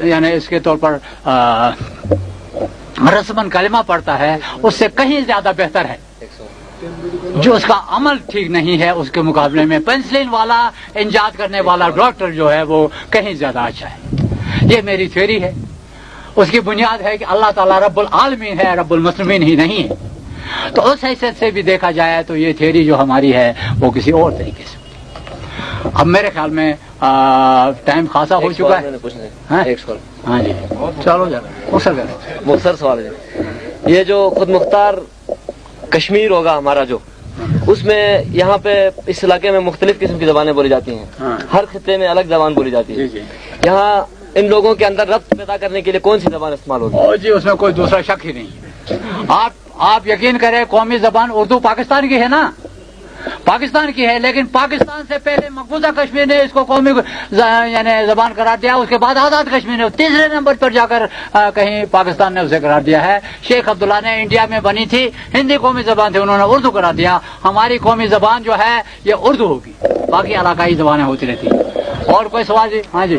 یعنی اس کے طور پر رسمن کلمہ پڑھتا ہے، اس سے کہیں زیادہ بہتر ہے. جو اس کا عمل ٹھیک نہیں ہے اس کے مقابلے میں پینسلین والا ایجاد کرنے والا ڈاکٹر جو ہے وہ کہیں زیادہ اچھا ہے. یہ میری تھیوری ہے. اس کی بنیاد ہے کہ اللہ تعالیٰ رب العالمین ہے، رب المسلمین ہی نہیں ہے. تو اس حیثیت سے بھی دیکھا جائے تو یہ تھیوری جو ہماری ہے وہ کسی اور طریقے سے. اب میرے خیال میں ٹائم خاصا ہو چکا ہے. ہاں جی چلو مختصر سوال ہے. یہ جو خود مختار کشمیر ہوگا ہمارا، جو اس میں یہاں پہ اس علاقے میں مختلف قسم کی زبانیں بولی جاتی ہیں، ہر خطے میں الگ زبان بولی جاتی ہے. یہاں ان لوگوں کے اندر ربط پیدا کرنے کے لیے کون سی زبان استعمال ہوگی؟ جی اس میں کوئی دوسرا شک ہی نہیں. آپ یقین کریں قومی زبان اردو پاکستان کی ہے نا، پاکستان کی ہے، لیکن پاکستان سے پہلے مقبوضہ کشمیر نے اس کو قومی یعنی زبان قرار دیا. اس کے بعد آزاد کشمیر نے 3رے نمبر پر جا کر کہیں پاکستان نے اسے قرار دیا ہے. شیخ عبداللہ نے انڈیا میں بنی تھی، ہندی قومی زبان تھی، انہوں نے اردو قرار دیا. ہماری قومی زبان جو ہے یہ اردو ہوگی، باقی علاقائی زبانیں ہوتی رہتی ہیں. اور کوئی سوال جی؟ ہاں جی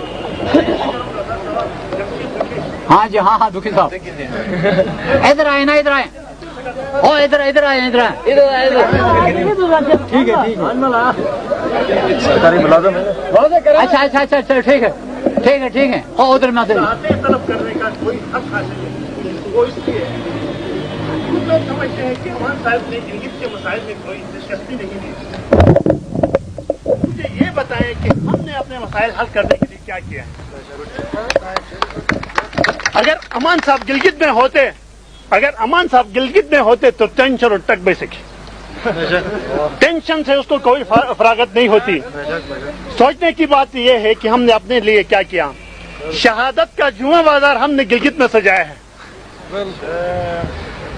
ہاں جی ہاں دکھی صاحب ادھر آئے نا، ادھر آئے. او ادھر آئے ٹھیک ہے اچھا ٹھیک ہے. او ادھر میں طلب کرنے کا کوئی حق حاصل نہیں، وہ اس لیے کچھ لوگ سمجھتے ہیں کہ امان صاحب نے گلگت کے مسائل میں کوئی دلچسپی نہیں لی. مجھے یہ بتائیں کہ ہم نے اپنے مسائل حل کرنے کے لیے کیا کیا ہے. اگر امان صاحب گلگت میں ہوتے تو ٹینشن اور ٹک بے سکے. ٹینشن سے اس کو کوئی فراغت نہیں ہوتی. سوچنے کی بات یہ ہے کہ ہم نے اپنے لیے کیا کیا. شہادت کا جواں بازار ہم نے گلگت میں سجایا ہے.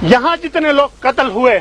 یہاں جتنے لوگ قتل ہوئے